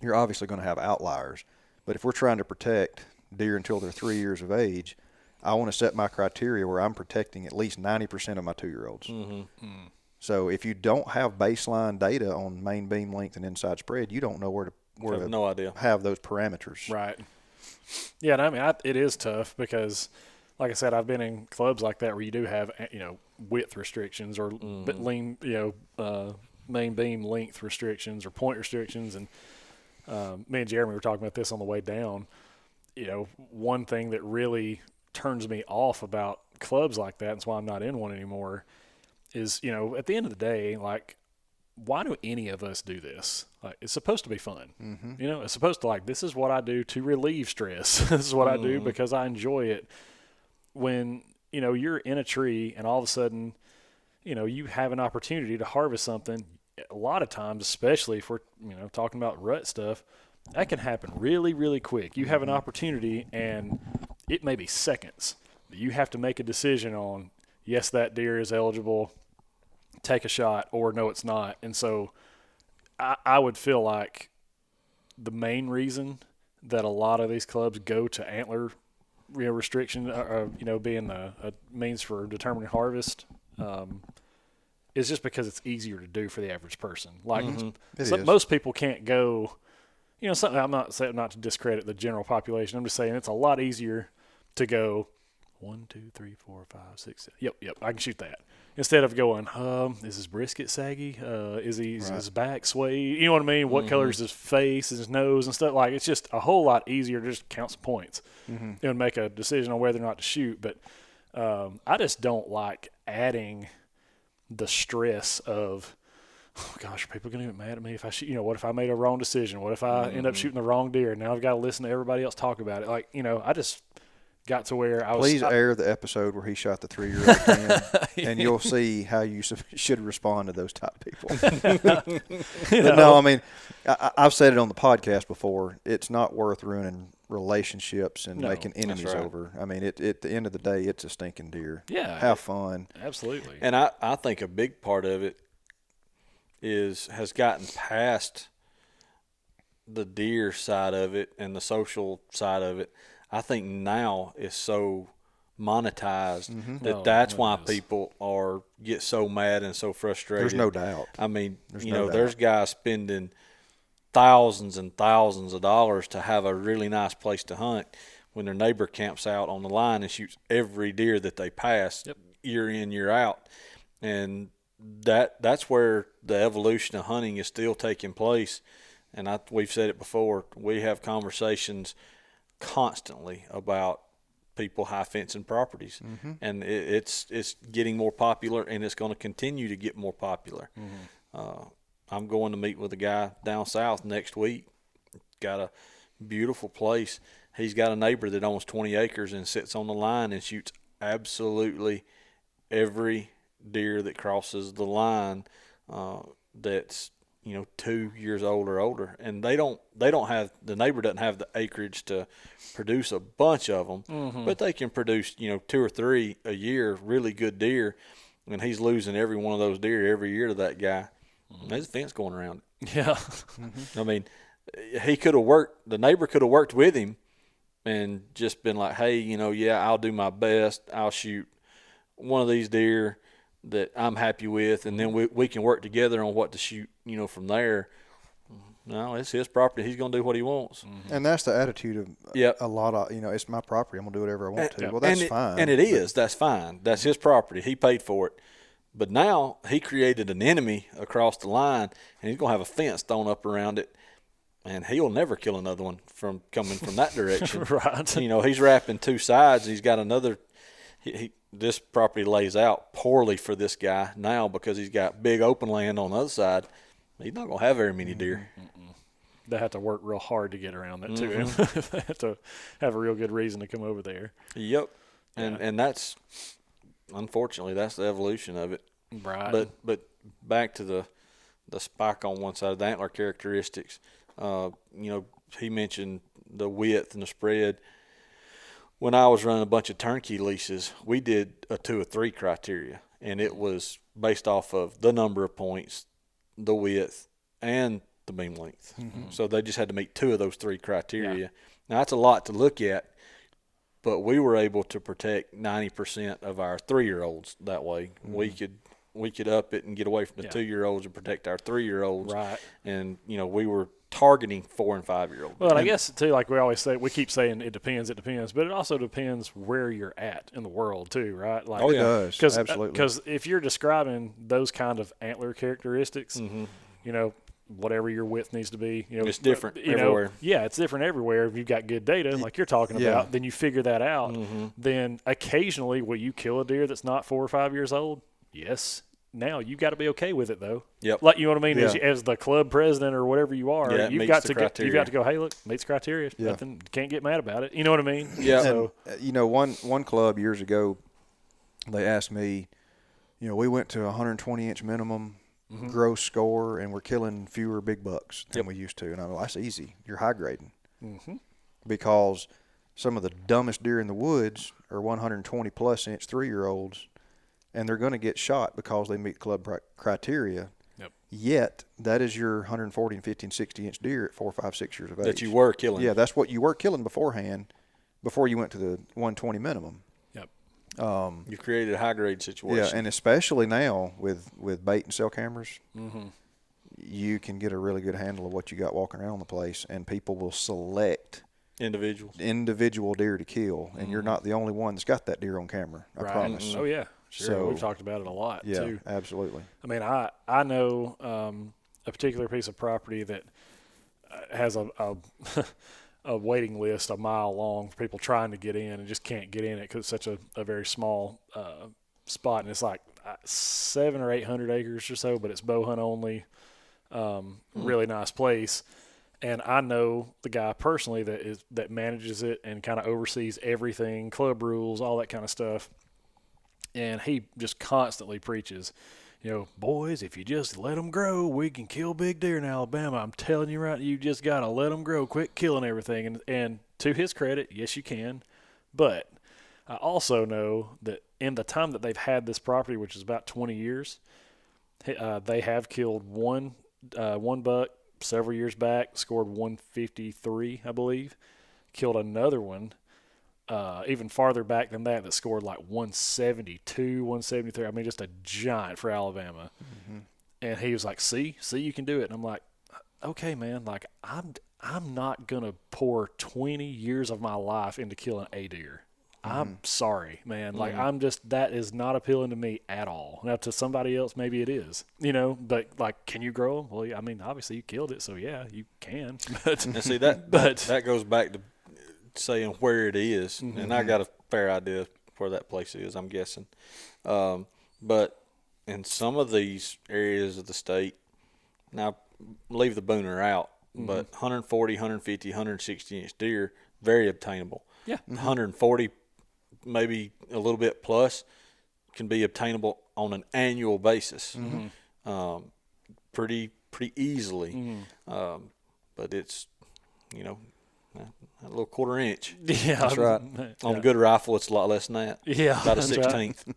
you're obviously going to have outliers, but if we're trying to protect deer until they're 3 years of age, I want to set my criteria where I'm protecting at least 90% of my 2-year-olds. So if you don't have baseline data on main beam length and inside spread, you don't know where to no idea. have those parameters. Right. Yeah, and I mean, it is tough because, like I said, I've been in clubs like that where you do have, width restrictions or lean, main beam length restrictions or point restrictions. And me and Jeremy were talking about this on the way down. One thing that really turns me off about clubs like that, and that's why I'm not in one anymore, is, at the end of the day, like, why do any of us do this? Like, it's supposed to be fun. It's supposed to, like, this is what I do to relieve stress. This is what I do because I enjoy it. When, you're in a tree and all of a sudden, you have an opportunity to harvest something, a lot of times, especially if we're, talking about rut stuff, that can happen really, really quick. You have an opportunity and it may be seconds. You have to make a decision on, yes, that deer is eligible, take a shot, or no, it's not. And so I would feel like the main reason that a lot of these clubs go to antler restriction, being a means for determining harvest, is just because it's easier to do for the average person. Like, most people can't go, something. I'm not saying not to discredit the general population. I'm just saying it's a lot easier to go 1, 2, 3, 4, 5, 6, 7. Yep, I can shoot that. Instead of going, is his brisket saggy? Is his back swayed? You know what I mean? What color is his face, his nose, and stuff? Like, it's just a whole lot easier to just count some points and make a decision on whether or not to shoot. But I just don't like adding the stress of, oh gosh, are people going to get mad at me if I shoot? What if I made a wrong decision? What if I end up shooting the wrong deer? Now I've got to listen to everybody else talk about it. Like, I just got to where I was. Please air the episode where he shot the 3-year-old ten, and you'll see how you should respond to those type of people. But no, I mean, I've said it on the podcast before. It's not worth ruining relationships and making enemies over. I mean, at the end of the day, it's a stinking deer. Yeah, have fun. Absolutely. And I think a big part of it has gotten past the deer side of it and the social side of it. I think now is so monetized that's why people get so mad and so frustrated. There's no doubt. I mean, there's guys spending thousands and thousands of dollars to have a really nice place to hunt when their neighbor camps out on the line and shoots every deer that they pass year in, year out. And that's where the evolution of hunting is still taking place. And we've said it before, we have conversations constantly about people high fencing properties, and it's getting more popular, and it's going to continue to get more popular. I'm going to meet with a guy down south next week. Got a beautiful place. He's got a neighbor that owns 20 acres and sits on the line and shoots absolutely every deer that crosses the line that's 2 years old or older, and they don't have, the neighbor doesn't have the acreage to produce a bunch of them, but they can produce 2 or 3 a year, really good deer, and he's losing every one of those deer every year to that guy. There's a fence going around it. Yeah. I mean, the neighbor could have worked with him and just been like, hey, I'll do my best. I'll shoot one of these deer that I'm happy with, and then we can work together on what to shoot, from there. No, it's his property. He's going to do what he wants. And that's the attitude of a lot of, it's my property. I'm going to do whatever I want to. Well, that's fine. And it is. That's fine. That's his property. He paid for it. But now he created an enemy across the line, and he's going to have a fence thrown up around it. and he'll never kill another one from coming from that direction. Right. You know, he's wrapping two sides. He's got another. This property lays out poorly for this guy now because he's got big open land on the other side. He's not going to have very many deer. They have to work real hard to get around that too. They have to have a real good reason to come over there. Yep, and that's unfortunately that's the evolution of it. Right. But back to the spike on one side, the antler characteristics. You know, he mentioned the width and the spread. When I was running a bunch of turnkey leases, we did a 2 or 3 criteria, and it was based off of the number of points, the width, and the beam length. So they just had to meet 2 of those 3 criteria. Yeah. Now, that's a lot to look at, but we were able to protect 90% of our 3-year-olds that way. We could up it and get away from the 2-year-olds and protect our 3-year-olds. Right. And, you know, we were targeting 4 and 5-year-olds. Well, and I guess too, like we always say, we keep saying it depends, but it also depends where you're at in the world too, right? Like, It does, absolutely. Because if you're describing those kind of antler characteristics, you know, whatever your width needs to be, you know, It's different everywhere. It's different everywhere. If you've got good data, like you're talking about, then you figure that out. Then occasionally, will you kill a deer that's not 4 or 5 years old? Yes. Now you've got to be okay with it though. Yep. Like, you know what I mean? Yeah. As the club president or whatever you are, Yeah, you've meets got the to criteria. you've got to go, hey, look, meets criteria. Yeah. Nothing, can't get mad about it. You know what I mean? Yeah. So, And, you know, one club years ago, they asked me, you know, we went to 120-inch minimum gross score, and we're killing fewer big bucks than we used to. And I'm like, that's easy. You're high grading. Because some of the dumbest deer in the woods are 120-plus inch 3-year-olds, and they're going to get shot because they meet club criteria. Yep. Yet, that is your 140 and 50 and 60-inch deer at 4, 5, 6 years of age. That you were killing. Yeah, that's what you were killing beforehand, before you went to the 120 minimum. yep. You created a high-grade situation. Yeah, and especially now with bait and cell cameras, you can get a really good handle of what you got walking around the place, and people will select individual deer to kill, and you're not the only one that's got that deer on camera. I promise. Oh yeah, sure. So- We've talked about it a lot Yeah, too. absolutely. I mean, I know a particular piece of property that has a a waiting list a mile long for people trying to get in and just can't get in it because it's such a very small spot, and it's like 700 or 800 acres or so, but it's bow hunt only. Really nice place. And I know the guy personally that manages it and kind of oversees everything, club rules, all that kind of stuff. And he just constantly preaches, you know, boys, if you just let them grow, we can kill big deer in Alabama. I'm telling you right, you just got to let them grow. Quit killing everything. And to his credit, yes, you can. But I also know that in the time that they've had this property, which is about 20 years, they have killed one buck several years back, scored 153, I believe. Killed another one even farther back than that scored like 172, 173. I mean, just a giant for Alabama. And he was like, see, you can do it. And I'm like, okay, man, like I'm not going to pour 20 years of my life into killing a deer. I'm sorry, man. Like, that is not appealing to me at all. Now, to somebody else, maybe it is, you know, but like, can you grow them? Well, I mean, obviously you killed it, so yeah, you can. But, And see, that goes back to saying where it is, and I got a fair idea where that place is, I'm guessing. But in some of these areas of the state, now leave the booner out, but 140, 150, 160-inch deer, very obtainable. Yeah. 140, maybe a little bit plus, can be obtainable on an annual basis, pretty easily. But it's, you know, a little 1/4 inch. Yeah, That's right. On a good rifle, it's a lot less than that. Yeah, About a that's right. 16th.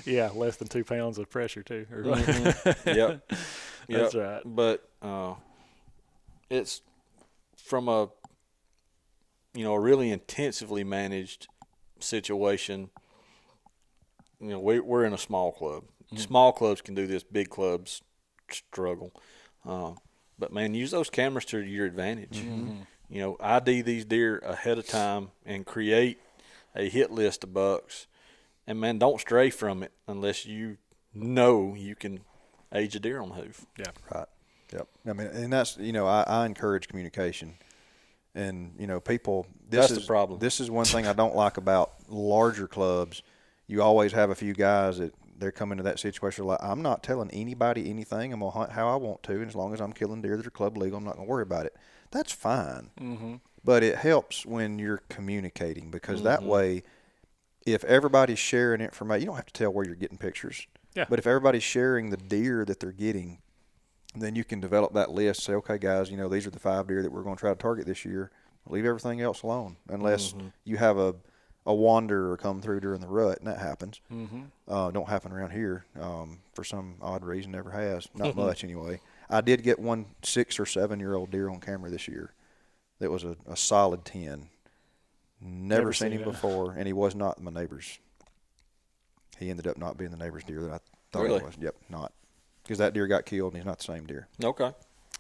Yeah, less than 2 pounds of pressure too. Yep. That's right. But it's from a really intensively managed situation. You know, we're in a small club. Small clubs can do this. Big clubs struggle. But man, use those cameras to your advantage. You know, ID these deer ahead of time and create a hit list of bucks. And man, don't stray from it unless you know you can age a deer on the hoof. Yeah. Right. Yep. I mean, and that's, I encourage communication. And, people, That's the problem. This is one thing I don't like about larger clubs. You always have a few guys that they're coming to that situation like, I'm not telling anybody anything. I'm going to hunt how I want to. And as long as I'm killing deer that are club legal, I'm not going to worry about it. That's fine. Mm-hmm. But it helps when you're communicating, because that way, if everybody's sharing information, you don't have to tell where you're getting pictures. Yeah. But if everybody's sharing the deer that they're getting, then you can develop that list. Say, okay, guys, these are the 5 deer that we're going to try to target this year. Leave everything else alone, unless you have a wanderer come through during the rut, and that happens. Don't happen around here for some odd reason. Never has. Not much anyway. I did get one 6 or 7 year old deer on camera this year. That was a solid 10. Never seen him before, and he was not my neighbor's. He ended up not being the neighbor's deer that I thought Really? he was. Yep, not. Because that deer got killed, and he's not the same deer. Okay.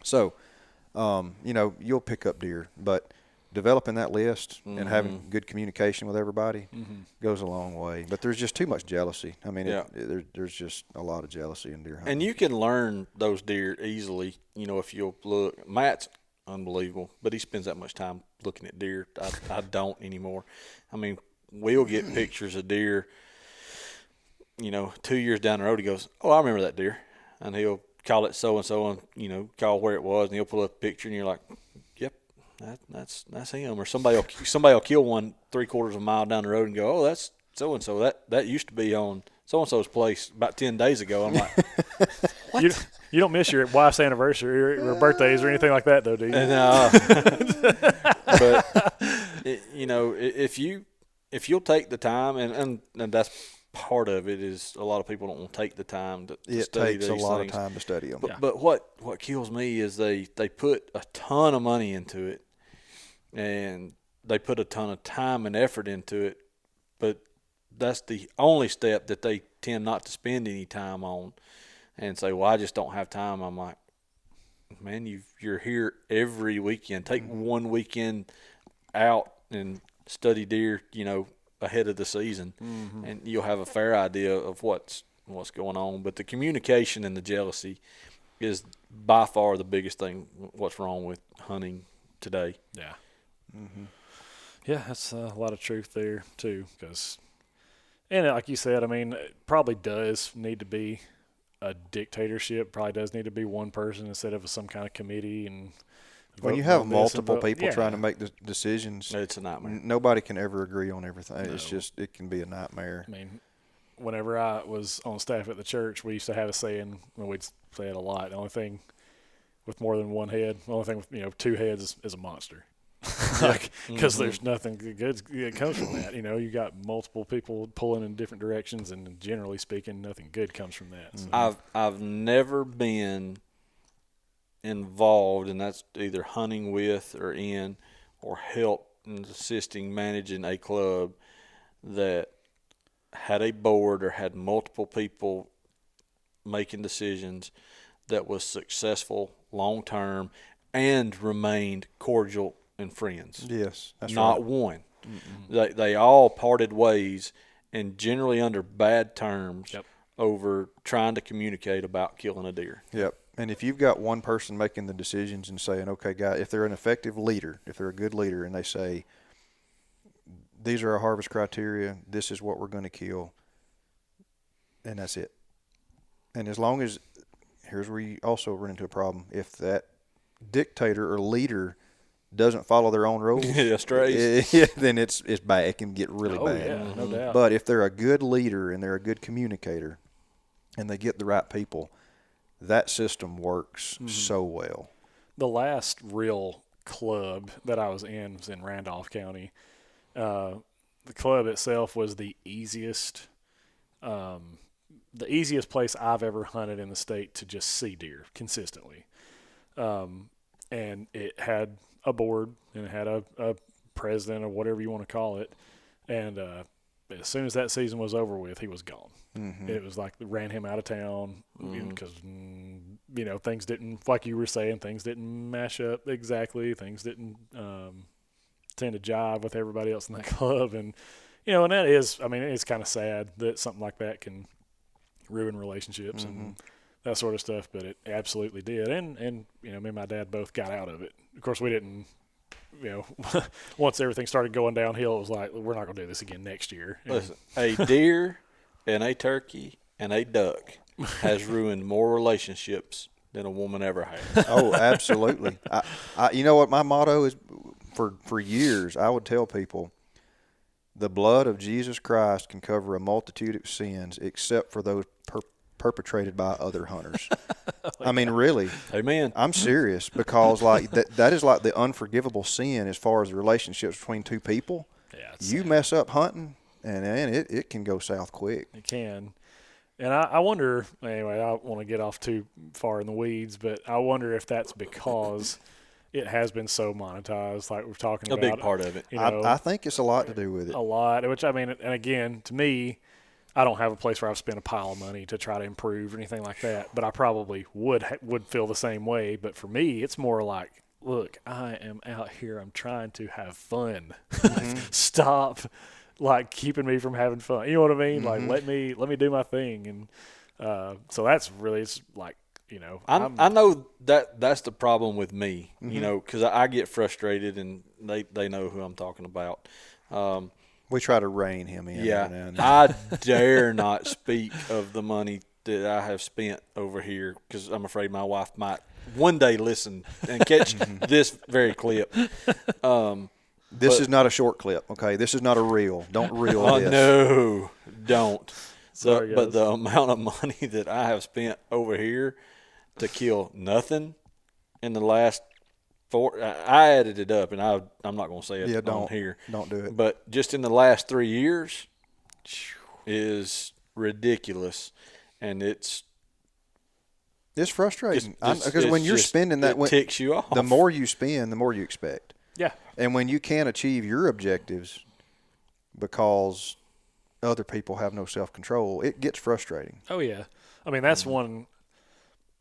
So, you'll pick up deer, but developing that list and having good communication with everybody goes a long way. But there's just too much jealousy. I mean, there's just a lot of jealousy in deer hunting. And you can learn those deer easily, if you'll look. Matt's unbelievable, but he spends that much time looking at deer. I don't anymore. I mean, we'll get pictures of deer, 2 years down the road. He goes, oh, I remember that deer. And he'll call it so-and-so and, call where it was, and he'll pull up a picture, and you're like, yep, that's him. Or somebody will kill one 3/4 of a mile down the road and go, oh, that's so-and-so. That used to be on so-and-so's place about 10 days ago. I'm like, what? You don't miss your wife's anniversary or birthdays or anything like that, though, do you? No. But, if you'll take the time, and that's part of it, is a lot of people don't want to take the time to study these things. It takes a lot of time to study them. But what kills me is they put a ton of money into it, and they put a ton of time and effort into it, but that's the only step that they tend not to spend any time on, and say, well, I just don't have time. I'm like, man, you're here every weekend. Take one weekend out and study deer, ahead of the season, and you'll have a fair idea of what's going on. But the communication and the jealousy is by far the biggest thing. What's wrong with hunting today? Yeah. Yeah, that's a lot of truth there too. And like you said, I mean, it probably does need to be a dictatorship. Probably does need to be one person instead of some kind of committee. And when you have multiple people trying to make the decisions, it's a nightmare. Nobody can ever agree on everything. No. It can be a nightmare. I mean, whenever I was on staff at the church, we used to have a saying, and we'd say it a lot. The only thing with more than one head, the only thing with 2 heads is a monster. Because there's nothing good that comes from that. You got multiple people pulling in different directions, and generally speaking, nothing good comes from that. So. I've never been involved, and that's either hunting with or in or help in assisting managing a club that had a board or had multiple people making decisions that was successful long term and remained cordial and friends. Yes, that's not right. One. They all parted ways, and generally under bad terms. Yep. Over trying to communicate about killing a deer. Yep. And if you've got one person making the decisions and saying, okay, guy, if they're an effective leader, if they're a good leader, and they say, these are our harvest criteria, this is what we're going to kill, and that's it. And as long as, here's where you also run into a problem, if that dictator or leader doesn't follow their own rules, then it's bad. It can get really bad. Yeah, no doubt. But if they're a good leader and they're a good communicator and they get the right people, that system works so well. The last real club that I was in Randolph County. The club itself was the easiest place I've ever hunted in the state to just see deer consistently. And it had a board, and it had a president or whatever you want to call it. And as soon as that season was over with, he was gone. It was like they ran him out of town because, things didn't, like you were saying, things didn't mash up exactly. Things didn't tend to jive with everybody else in that club. And, and that is, it's kind of sad that something like that can ruin relationships and that sort of stuff, but it absolutely did. And me and my dad both got out of it. Of course, we didn't, once everything started going downhill, it was like, we're not going to do this again next year. Listen, a deer and a turkey and a duck has ruined more relationships than a woman ever has. Oh, absolutely. You know what my motto is? For years, I would tell people, the blood of Jesus Christ can cover a multitude of sins except for those perpetrated by other hunters. I mean, really. Amen. I'm serious, because like that is like the unforgivable sin as far as the relationships between two people. Yeah, you mess up hunting, and it can go south quick. It can. And I wonder, anyway, I don't want to get off too far in the weeds, but I wonder if that's because it has been so monetized, like we're talking about. A big part of it. I think it's a lot to do with it. A lot, which, I mean, and again, to me, I don't have a place where I've spent a pile of money to try to improve or anything like that, but I probably would feel the same way. But for me, it's more like, look, I am out here. I'm trying to have fun. Mm-hmm. Stop, like, keeping me from having fun. You know what I mean? Mm-hmm. Like, let me do my thing. And so that's really, it's like, I know that's the problem with me, Mm-hmm. because I get frustrated, and they know who I'm talking about. We try to rein him in. Yeah, every now and then. I dare not speak of the money that I have spent over here, because I'm afraid my wife might one day listen and catch this very clip. This is not a short clip, okay? This is not a reel. Don't reel Oh, this. no, don't. Sorry, But guys. the amount of money that I have spent over here to kill nothing in the last I added it up, and I'm not going to say it on here. Don't do it. But just in the last 3 years is ridiculous, and it's frustrating because when you're spending that, it ticks you off. The more you spend, the more you expect. Yeah. And when you can't achieve your objectives because other people have no self-control, it gets frustrating. Oh, yeah. I mean, that's one,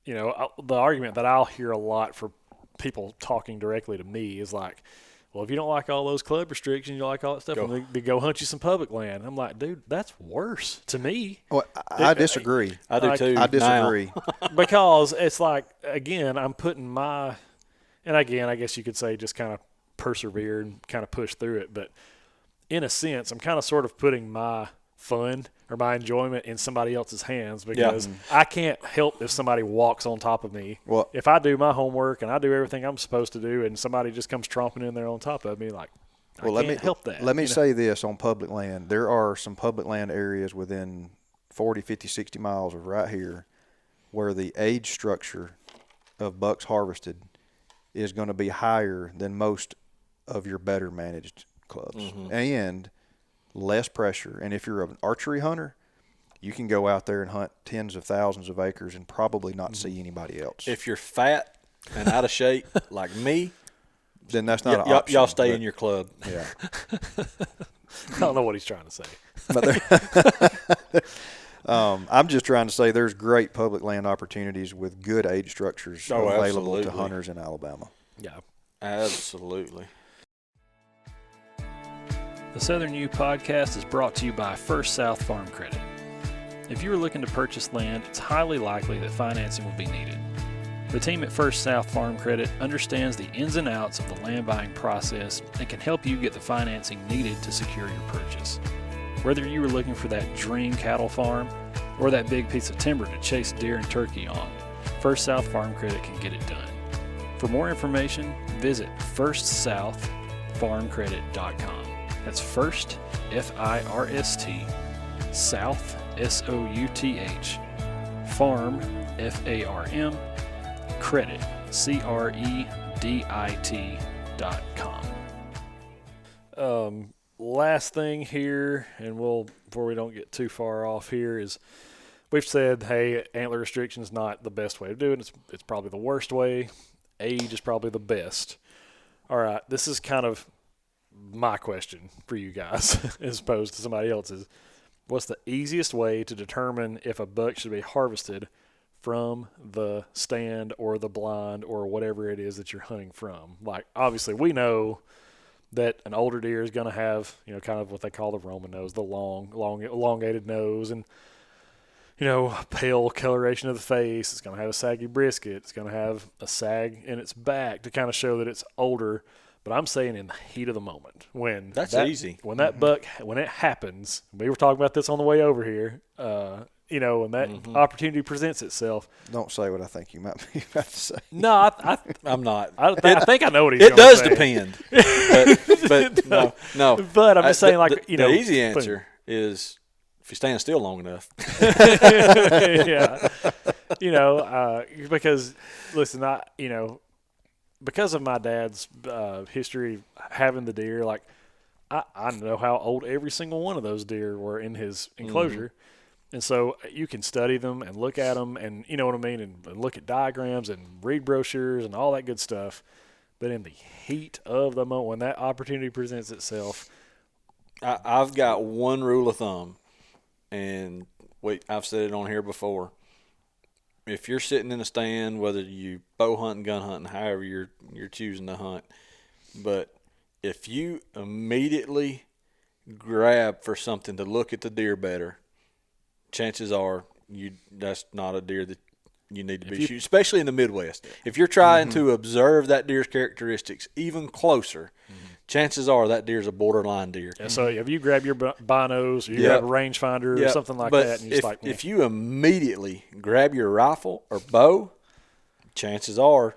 the argument that I'll hear a lot for people talking directly to me is like, well, if you don't like all those club restrictions, you don't like all that stuff, go hunt you some public land. I'm like, dude, that's worse to me. Well, I disagree. I do too. I disagree. Because it's like, again, I'm putting and again, I guess you could say just kind of persevere and kind of push through it. But in a sense, I'm kind of sort of putting my fun or my enjoyment in somebody else's hands, because I can't help if somebody walks on top of me. Well, if I do my homework and I do everything I'm supposed to do, and somebody just comes tromping in there on top of me, like, I can't help that. Let me say this on public land. There are some public land areas within 40, 50, 60 miles of right here where the age structure of bucks harvested is going to be higher than most of your better managed clubs, and less pressure. And if you're an archery hunter, you can go out there and hunt tens of thousands of acres and probably not see anybody else. If you're fat and out of shape like me, then that's not an option. Y'all stay in your club. Yeah. I don't know what he's trying to say. But I'm just trying to say there's great public land opportunities with good age structures available to hunters in Alabama. Yeah. Absolutely. The Southern U podcast is brought to you by First South Farm Credit. If you are looking to purchase land, it's highly likely that financing will be needed. The team at First South Farm Credit understands the ins and outs of the land buying process and can help you get the financing needed to secure your purchase. Whether you are looking for that dream cattle farm or that big piece of timber to chase deer and turkey on, First South Farm Credit can get it done. For more information, visit firstsouthfarmcredit.com. That's first, F-I-R-S-T, South, S-O-U-T-H, Farm, F-A-R-M, Credit, C-R-E-D-I-T.com. Last thing here, and before we don't get too far off here, is we've said, hey, antler restriction is not the best way to do it. It's probably the worst way. Age is probably the best. All right, this is kind of my question for you guys as opposed to somebody else's. What's the easiest way to determine if a buck should be harvested from the stand or the blind or whatever it is that you're hunting from? Like, obviously we know that an older deer is going to have, kind of what they call the Roman nose, the long elongated nose. And pale coloration of the face. It's going to have a saggy brisket. It's going to have a sag in its back to kind of show that it's older. But I'm saying in the heat of the moment, when easy. When that buck, when it happens, we were talking about this on the way over here. When that opportunity presents itself. Don't say what I think you might be about to say. No, I'm not. I think I know what he's It going to does say. depend. but no. But I'm just saying, the easy answer is if you stand still long enough. Yeah. Because listen, because of my dad's history having the deer, like I know how old every single one of those deer were in his enclosure. And so you can study them and look at them and, you know what I mean, and look at diagrams and read brochures and all that good stuff. But in the heat of the moment, when that opportunity presents itself. I've got one rule of thumb, and I've said it on here before. If you're sitting in a stand, whether you bow hunting, gun hunting, however you're choosing to hunt, but if you immediately grab for something to look at the deer better, chances are that's not a deer that you need to be shooting, especially in the Midwest. If you're trying to observe that deer's characteristics even closer, chances are that deer's a borderline deer. Yeah, so if you grab your binos or you grab a rangefinder or something like that, and you're if you immediately grab your rifle or bow, chances are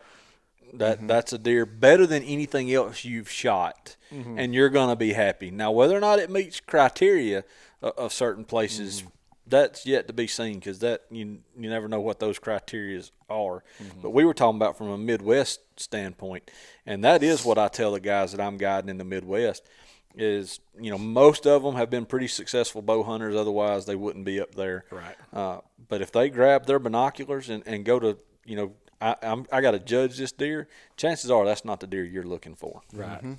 that's a deer better than anything else you've shot, and you're going to be happy. Now, whether or not it meets criteria of certain places, that's yet to be seen, because that you never know what those criteria are. But we were talking about from a Midwest standpoint, and that is what I tell the guys that I'm guiding in the Midwest is, most of them have been pretty successful bow hunters, otherwise they wouldn't be up there. Right. But if they grab their binoculars and go to, I got to judge this deer, chances are that's not the deer you're looking for. Right.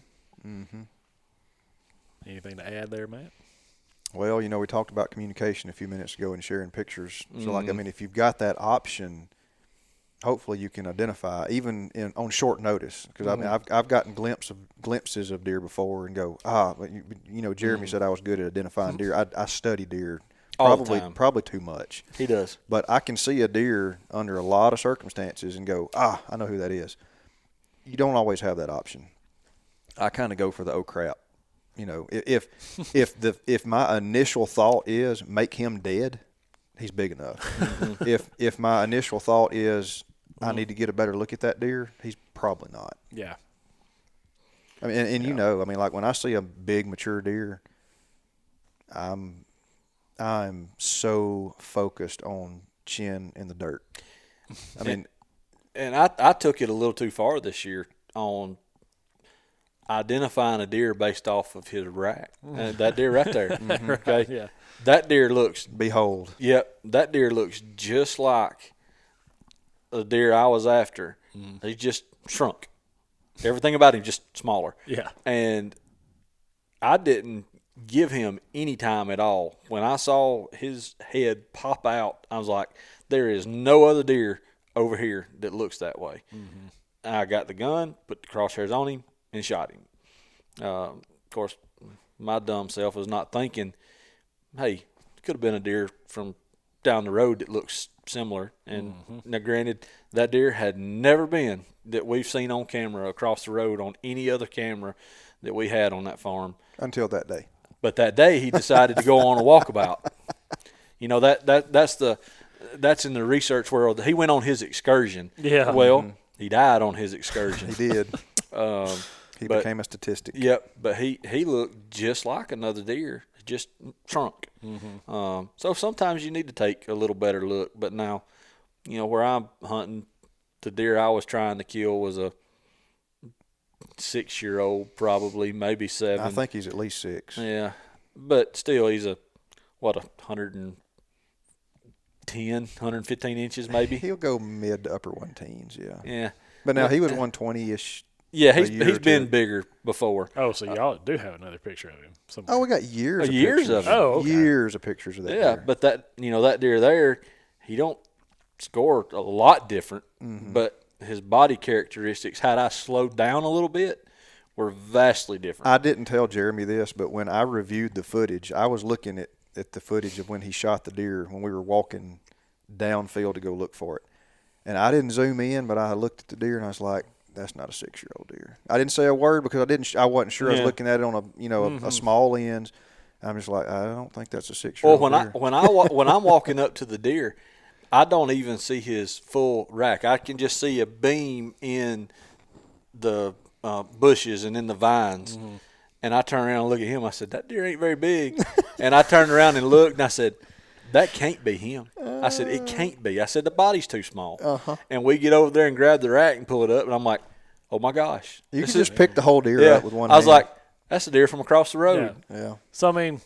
Anything to add there, Matt? Well, we talked about communication a few minutes ago and sharing pictures. So, if you've got that option, hopefully you can identify even on short notice. Because I've gotten glimpses of deer before and go, but Jeremy said I was good at identifying deer. I study deer probably too much. He does. But I can see a deer under a lot of circumstances and go, I know who that is. You don't always have that option. I kind of go for the oh crap. If my initial thought is make him dead, he's big enough. If my initial thought is I need to get a better look at that deer, he's probably not. Yeah. I mean, like when I see a big mature deer, I'm so focused on chin in the dirt. And I took it a little too far this year on identifying a deer based off of his rack. That deer right there. Okay. Yeah. That deer looks. Behold. Yep. That deer looks just like the deer I was after. He's just shrunk. Everything about him just smaller. Yeah. And I didn't give him any time at all. When I saw his head pop out, I was like, there is no other deer over here that looks that way. I got the gun, put the crosshairs on him, and shot him. Of course, my dumb self was not thinking, hey, it could have been a deer from down the road that looks similar. And now, granted, that deer had never been that we've seen on camera across the road on any other camera that we had on that farm. Until that day. But that day, he decided to go on a walkabout. That's in the research world. He went on his excursion. Yeah. Well, he died on his excursion. He did. He became a statistic. Yep, but he looked just like another deer, just shrunk. So sometimes you need to take a little better look. But now, where I'm hunting, the deer I was trying to kill was a 6-year-old, probably, maybe 7. I think he's at least 6. Yeah, but still, he's 110, 115 inches maybe. He'll go mid to upper 110s, yeah. Yeah. But now he was 120-ish. Yeah, he's been bigger before. Oh, so y'all do have another picture of him somewhere. Oh, we got years of years pictures. of him. Oh, okay. Years of pictures of that Yeah, deer. but that deer there, he don't score a lot different, but his body characteristics, had I slowed down a little bit, were vastly different. I didn't tell Jeremy this, but when I reviewed the footage, I was looking at at the footage of when he shot the deer when we were walking downfield to go look for it. And I didn't zoom in, but I looked at the deer and I was like, that's not a 6-year-old deer. I didn't say a word because I wasn't sure. I was looking at it on a small lens. I'm just like, I don't think that's a 6-year-old deer. When I'm walking up to the deer, I don't even see his full rack. I can just see a beam in the bushes and in the vines. Mm-hmm. And I turned around and looked at him. I said, that deer ain't very big. And I turned around and looked, and I said, that can't be him. I said, it can't be. I said, the body's too small. Uh-huh. And we get over there and grab the rack and pull it up, and I'm like, oh, my gosh. You can just pick the whole deer up with one hand. I was like, that's a deer from across the road. Yeah. So, I mean,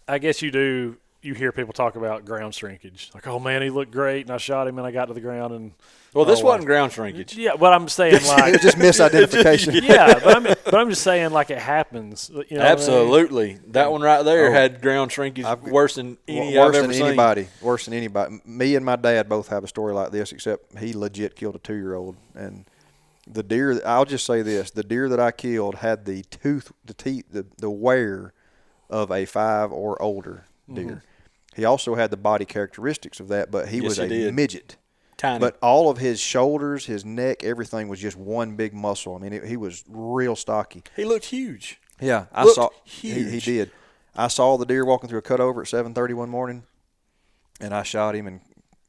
I guess you hear people talk about ground shrinkage. Like, oh, man, he looked great, and I shot him, and I got to the ground, and well, this wasn't ground shrinkage. Yeah, but I'm saying like it was just misidentification. Yeah, but I'm just saying like it happens. You know Absolutely, what I mean? That one right there had ground shrinkage worse than I've ever seen. Worse than anybody. Me and my dad both have a story like this, except he legit killed a 2-year-old. And the deer, I'll just say this: the deer that I killed had the teeth, the wear of a 5 or older deer. Mm-hmm. He also had the body characteristics of that, but he was a midget. Tiny. But all of his shoulders, his neck, everything was just one big muscle. I mean, he was real stocky. He looked huge. Yeah, huge. He did. I saw the deer walking through a cutover at 7:30 one morning, and I shot him and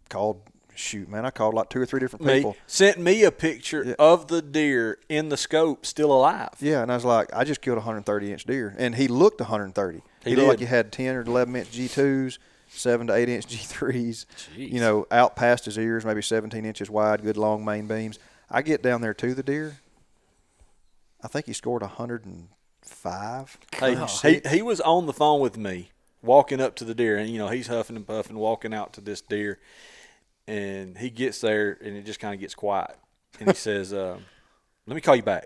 called. Shoot, man, I called like 2 or 3 different people. Sent me a picture of the deer in the scope, still alive. Yeah, and I was like, I just killed a 130-inch deer, and he looked 130. He looked like he had 10 or 11-inch G2s. 7 to 8 inch G3s, Jeez. Out past his ears, maybe 17 inches wide, good long main beams. I get down there to the deer. I think he scored 105. Hey, he was on the phone with me, walking up to the deer, and he's huffing and puffing, walking out to this deer, and he gets there, and it just kind of gets quiet, and he says, "Let me call you back."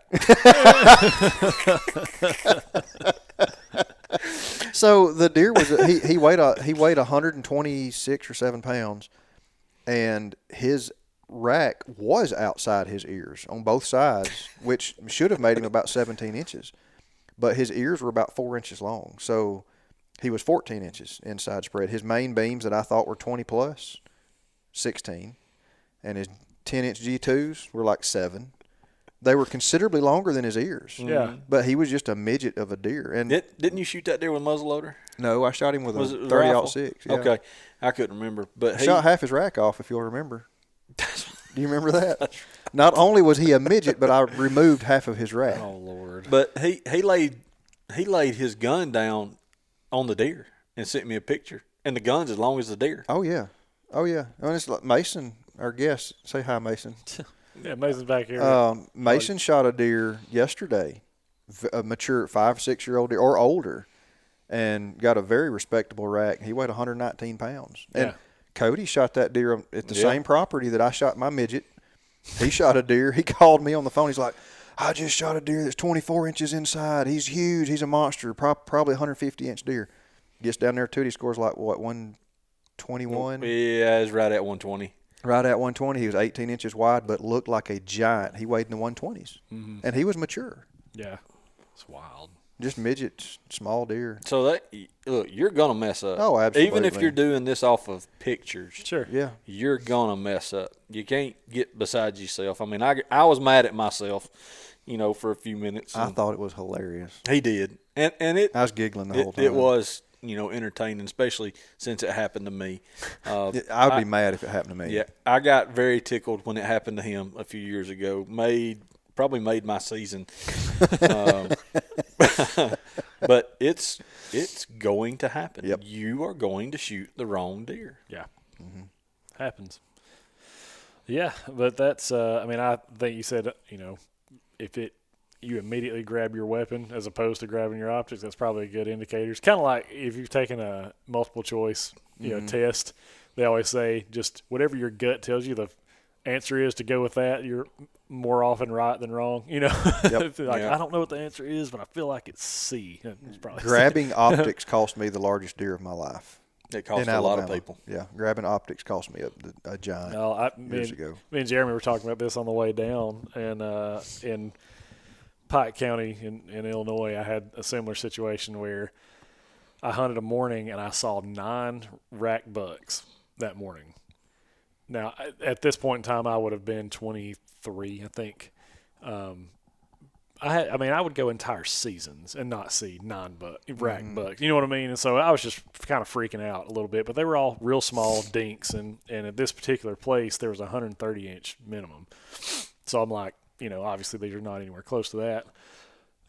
So the deer was he weighed 126 or 7 pounds, and his rack was outside his ears on both sides, which should have made him about 17 inches, but his ears were about 4 inches long, so he was 14 inches inside spread. His main beams that I thought were 20 plus, 16, and his 10-inch G2s were like 7. They were considerably longer than his ears. Yeah. But he was just a midget of a deer. And didn't you shoot that deer with a muzzleloader? No, I shot him with a 30-06. Yeah. Okay. I couldn't remember. But shot half his rack off, if you'll remember. Do you remember that? Not only was he a midget, but I removed half of his rack. Oh, Lord. But he laid his gun down on the deer and sent me a picture. And the gun's as long as the deer. Oh, yeah. I mean, it's like Mason, our guest. Say hi, Mason. Yeah, Mason's back here. Mason shot a deer yesterday, a mature 5 or 6-year-old deer or older, and got a very respectable rack. He weighed 119 pounds. And Cody shot that deer at the same property that I shot my midget. He shot a deer. He called me on the phone. He's like, I just shot a deer that's 24 inches inside. He's huge. He's a monster, probably 150-inch deer. Gets down there, too. He scores like, 121? Yeah, it's right at 120. Right at 120. He was 18 inches wide, but looked like a giant. He weighed in the 120s. Mm-hmm. And he was mature. Yeah. It's wild. Just midgets, small deer. So, look, you're going to mess up. Oh, absolutely. Even if you're doing this off of pictures. Sure. Yeah. You're going to mess up. You can't get beside yourself. I mean, I was mad at myself, for a few minutes. I thought it was hilarious. He did. And I was giggling the whole time. It was. Entertaining, especially since it happened to me. I would be mad if it happened to me. Yeah, I got very tickled when it happened to him a few years ago. Probably made my season. But it's going to happen. Yep. You are going to shoot the wrong deer. Yeah. Mm-hmm. Happens. Yeah, but that's I think you said, if you immediately grab your weapon as opposed to grabbing your optics, that's probably a good indicator. It's kind of like if you've taken a multiple choice, test, they always say just whatever your gut tells you the answer is to go with that. You're more often right than wrong, Yep. I don't know what the answer is, but I feel like it's C. It's probably grabbing optics cost me the largest deer of my life. It cost a lot of people. Yeah, grabbing optics cost me a giant years ago. Me and Jeremy were talking about this on the way down, and in Pike County in Illinois, I had a similar situation where I hunted a morning and I saw 9 rack bucks that morning. Now, at this point in time, I would have been 23, I think. I would go entire seasons and not see 9 rack bucks. You know what I mean? And so I was just kind of freaking out a little bit. But they were all real small dinks, and at this particular place, there was a 130-inch minimum. So I'm like, obviously these are not anywhere close to that.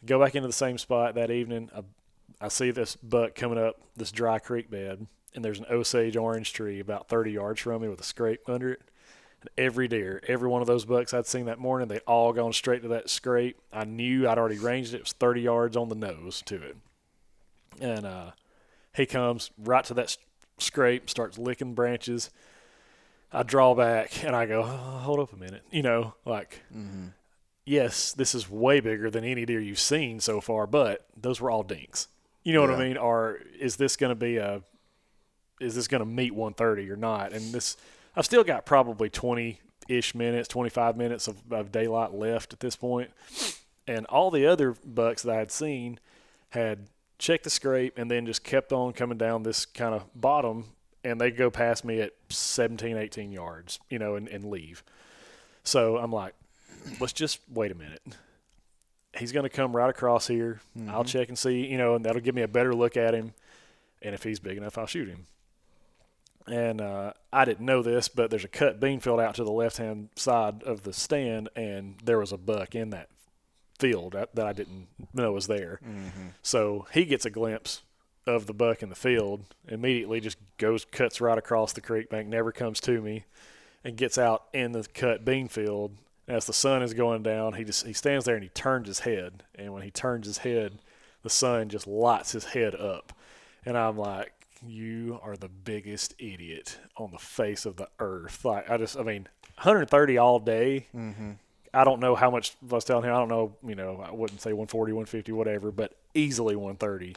Go back into the same spot that evening. I see this buck coming up this dry creek bed, and there's an Osage orange tree about 30 yards from me with a scrape under it. And every one of those bucks I'd seen that morning, they'd all gone straight to that scrape. I knew I'd already ranged it. It was 30 yards on the nose to it. And he comes right to that scrape, starts licking branches. I draw back, and I go, hold up a minute. Yes, this is way bigger than any deer you've seen so far, but those were all dinks. You know what I mean? Or is this going to meet 130 or not? And I've still got probably 20-ish minutes, 25 minutes of daylight left at this point. And all the other bucks that I had seen had checked the scrape and then just kept on coming down this kind of bottom, and they go past me at 17, 18 yards, and leave. So I'm like, let's just wait a minute. He's going to come right across here. Mm-hmm. I'll check and see, and that'll give me a better look at him. And if he's big enough, I'll shoot him. And I didn't know this, but there's a cut bean field out to the left-hand side of the stand, and there was a buck in that field that I didn't know was there. Mm-hmm. So he gets a glimpse of the buck in the field, immediately just cuts right across the creek bank, never comes to me, and gets out in the cut bean field. As the sun is going down, he stands there and he turns his head. And when he turns his head, the sun just lights his head up. And I'm like, you are the biggest idiot on the face of the earth. 130 all day. Mm-hmm. I don't know how much I was telling him. I don't know, I wouldn't say 140, 150, whatever, but easily 130.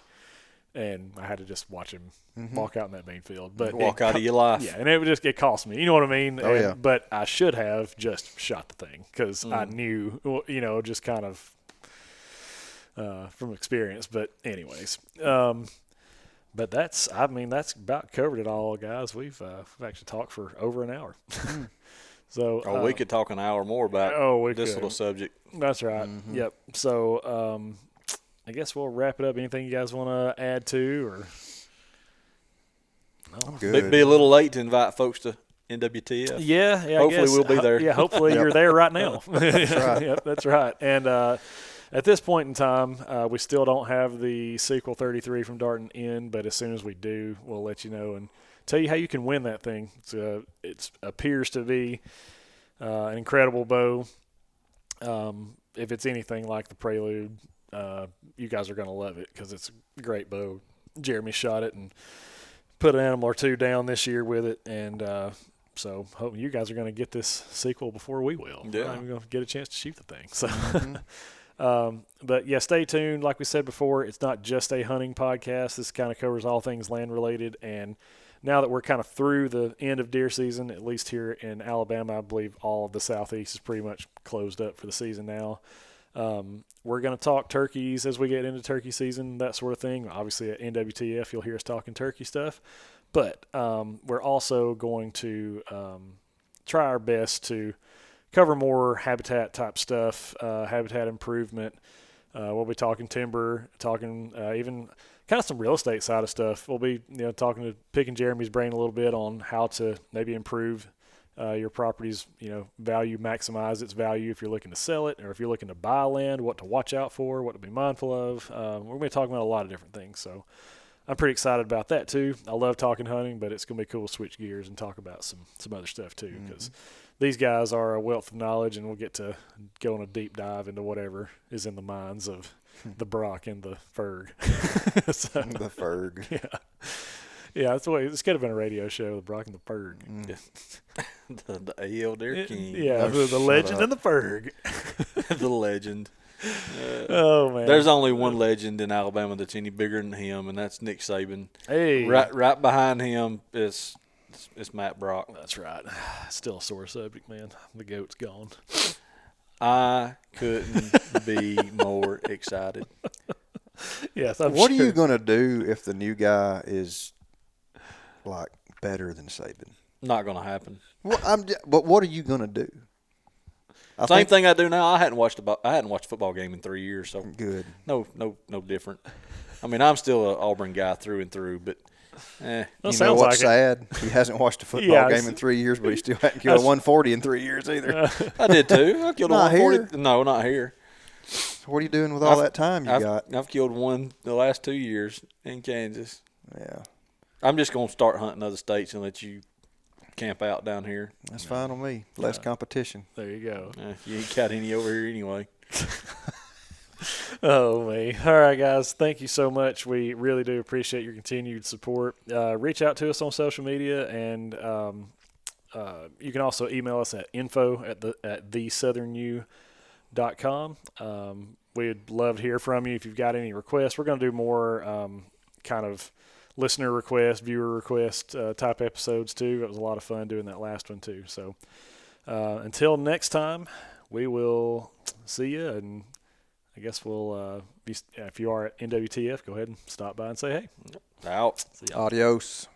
And I had to just watch him walk out in that bean field. But walk out of your life. Yeah, and it cost me. You know what I mean? Oh, yeah. But I should have just shot the thing because I knew, just kind of from experience. But anyways, but that's about covered it all, guys. We've actually talked for over an hour. So we could talk an hour more about this little subject. That's right. Mm-hmm. Yep. So I guess we'll wrap it up. Anything you guys want to add to, or? No? I'm good. Be a little late to invite folks to NWTF. Yeah. Hopefully we'll be there. Yeah, hopefully you're there right now. That's right. Yep, that's right. And at this point in time, we still don't have the sequel 33 from Darton in, but as soon as we do, we'll let you know and tell you how you can win that thing. It appears to be an incredible bow. If it's anything like the Prelude, you guys are going to love it because it's a great bow. Jeremy shot it and put an animal or two down this year with it, and so hope you guys are going to get this sequel before we will. Yeah. We're not even going to get a chance to shoot the thing. So, but yeah, stay tuned. Like we said before, it's not just a hunting podcast. This kind of covers all things land related, and now that we're kind of through the end of deer season, at least here in Alabama, I believe all of the Southeast is pretty much closed up for the season now. We're going to talk turkeys as we get into turkey season, that sort of thing. Obviously at NWTF, you'll hear us talking turkey stuff, but we're also going to try our best to cover more habitat type stuff, habitat improvement. We'll be talking timber, talking even kind of some real estate side of stuff. We'll be picking Jeremy's brain a little bit on how to maybe improve your property's value, maximize its value if you're looking to sell it, or if you're looking to buy land, what to watch out for, what to be mindful of. We're going to be talking about a lot of different things, so I'm pretty excited about that too. I love talking hunting, but it's going to be cool to switch gears and talk about some other stuff too, because these guys are a wealth of knowledge, and we'll get to go on a deep dive into whatever is in the minds of the Brock and the Ferg. The Ferg. Yeah. Yeah, that's the way. This could have been a radio show, the Brock and the Ferg. The A.L. Deer King. Yeah, the legend and the Ferg. The legend. Oh, man. There's only one legend in Alabama that's any bigger than him, and that's Nick Saban. Hey. Right behind him is Matt Brock. That's right. Still a sore subject, man. The GOAT's gone. I couldn't be more excited. Yes, I'm What are sure. you going to do if the new guy is like better than Saban? Not going to happen. Well, but what are you going to do? Same thing I do now. I hadn't watched a football game in 3 years, so Good. no different. I mean, I'm still an Auburn guy through and through, but Well, You know sounds what's like sad? He hasn't watched a football Yeah, game in 3 years, but he still hasn't killed a 140 in 3 years either. I did too. I killed a Not 140. No, not here. So what are you doing with all that time you got? I've killed one the last 2 years in Kansas. Yeah, I'm just going to start hunting other states and let you camp out down here. that's fine with me. Less competition. There you go. You ain't got any over here anyway. Oh, me. All right, guys. Thank you so much. We really do appreciate your continued support. Reach out to us on social media, and you can also email us at info@thesouthern.com. We'd love to hear from you if you've got any requests. We're going to do more kind of listener request, viewer request type episodes too. It was a lot of fun doing that last one too. So until next time, we will see you, and I guess we'll if you are at NWTF, go ahead and stop by and say hey. Out. See y'all. Adios.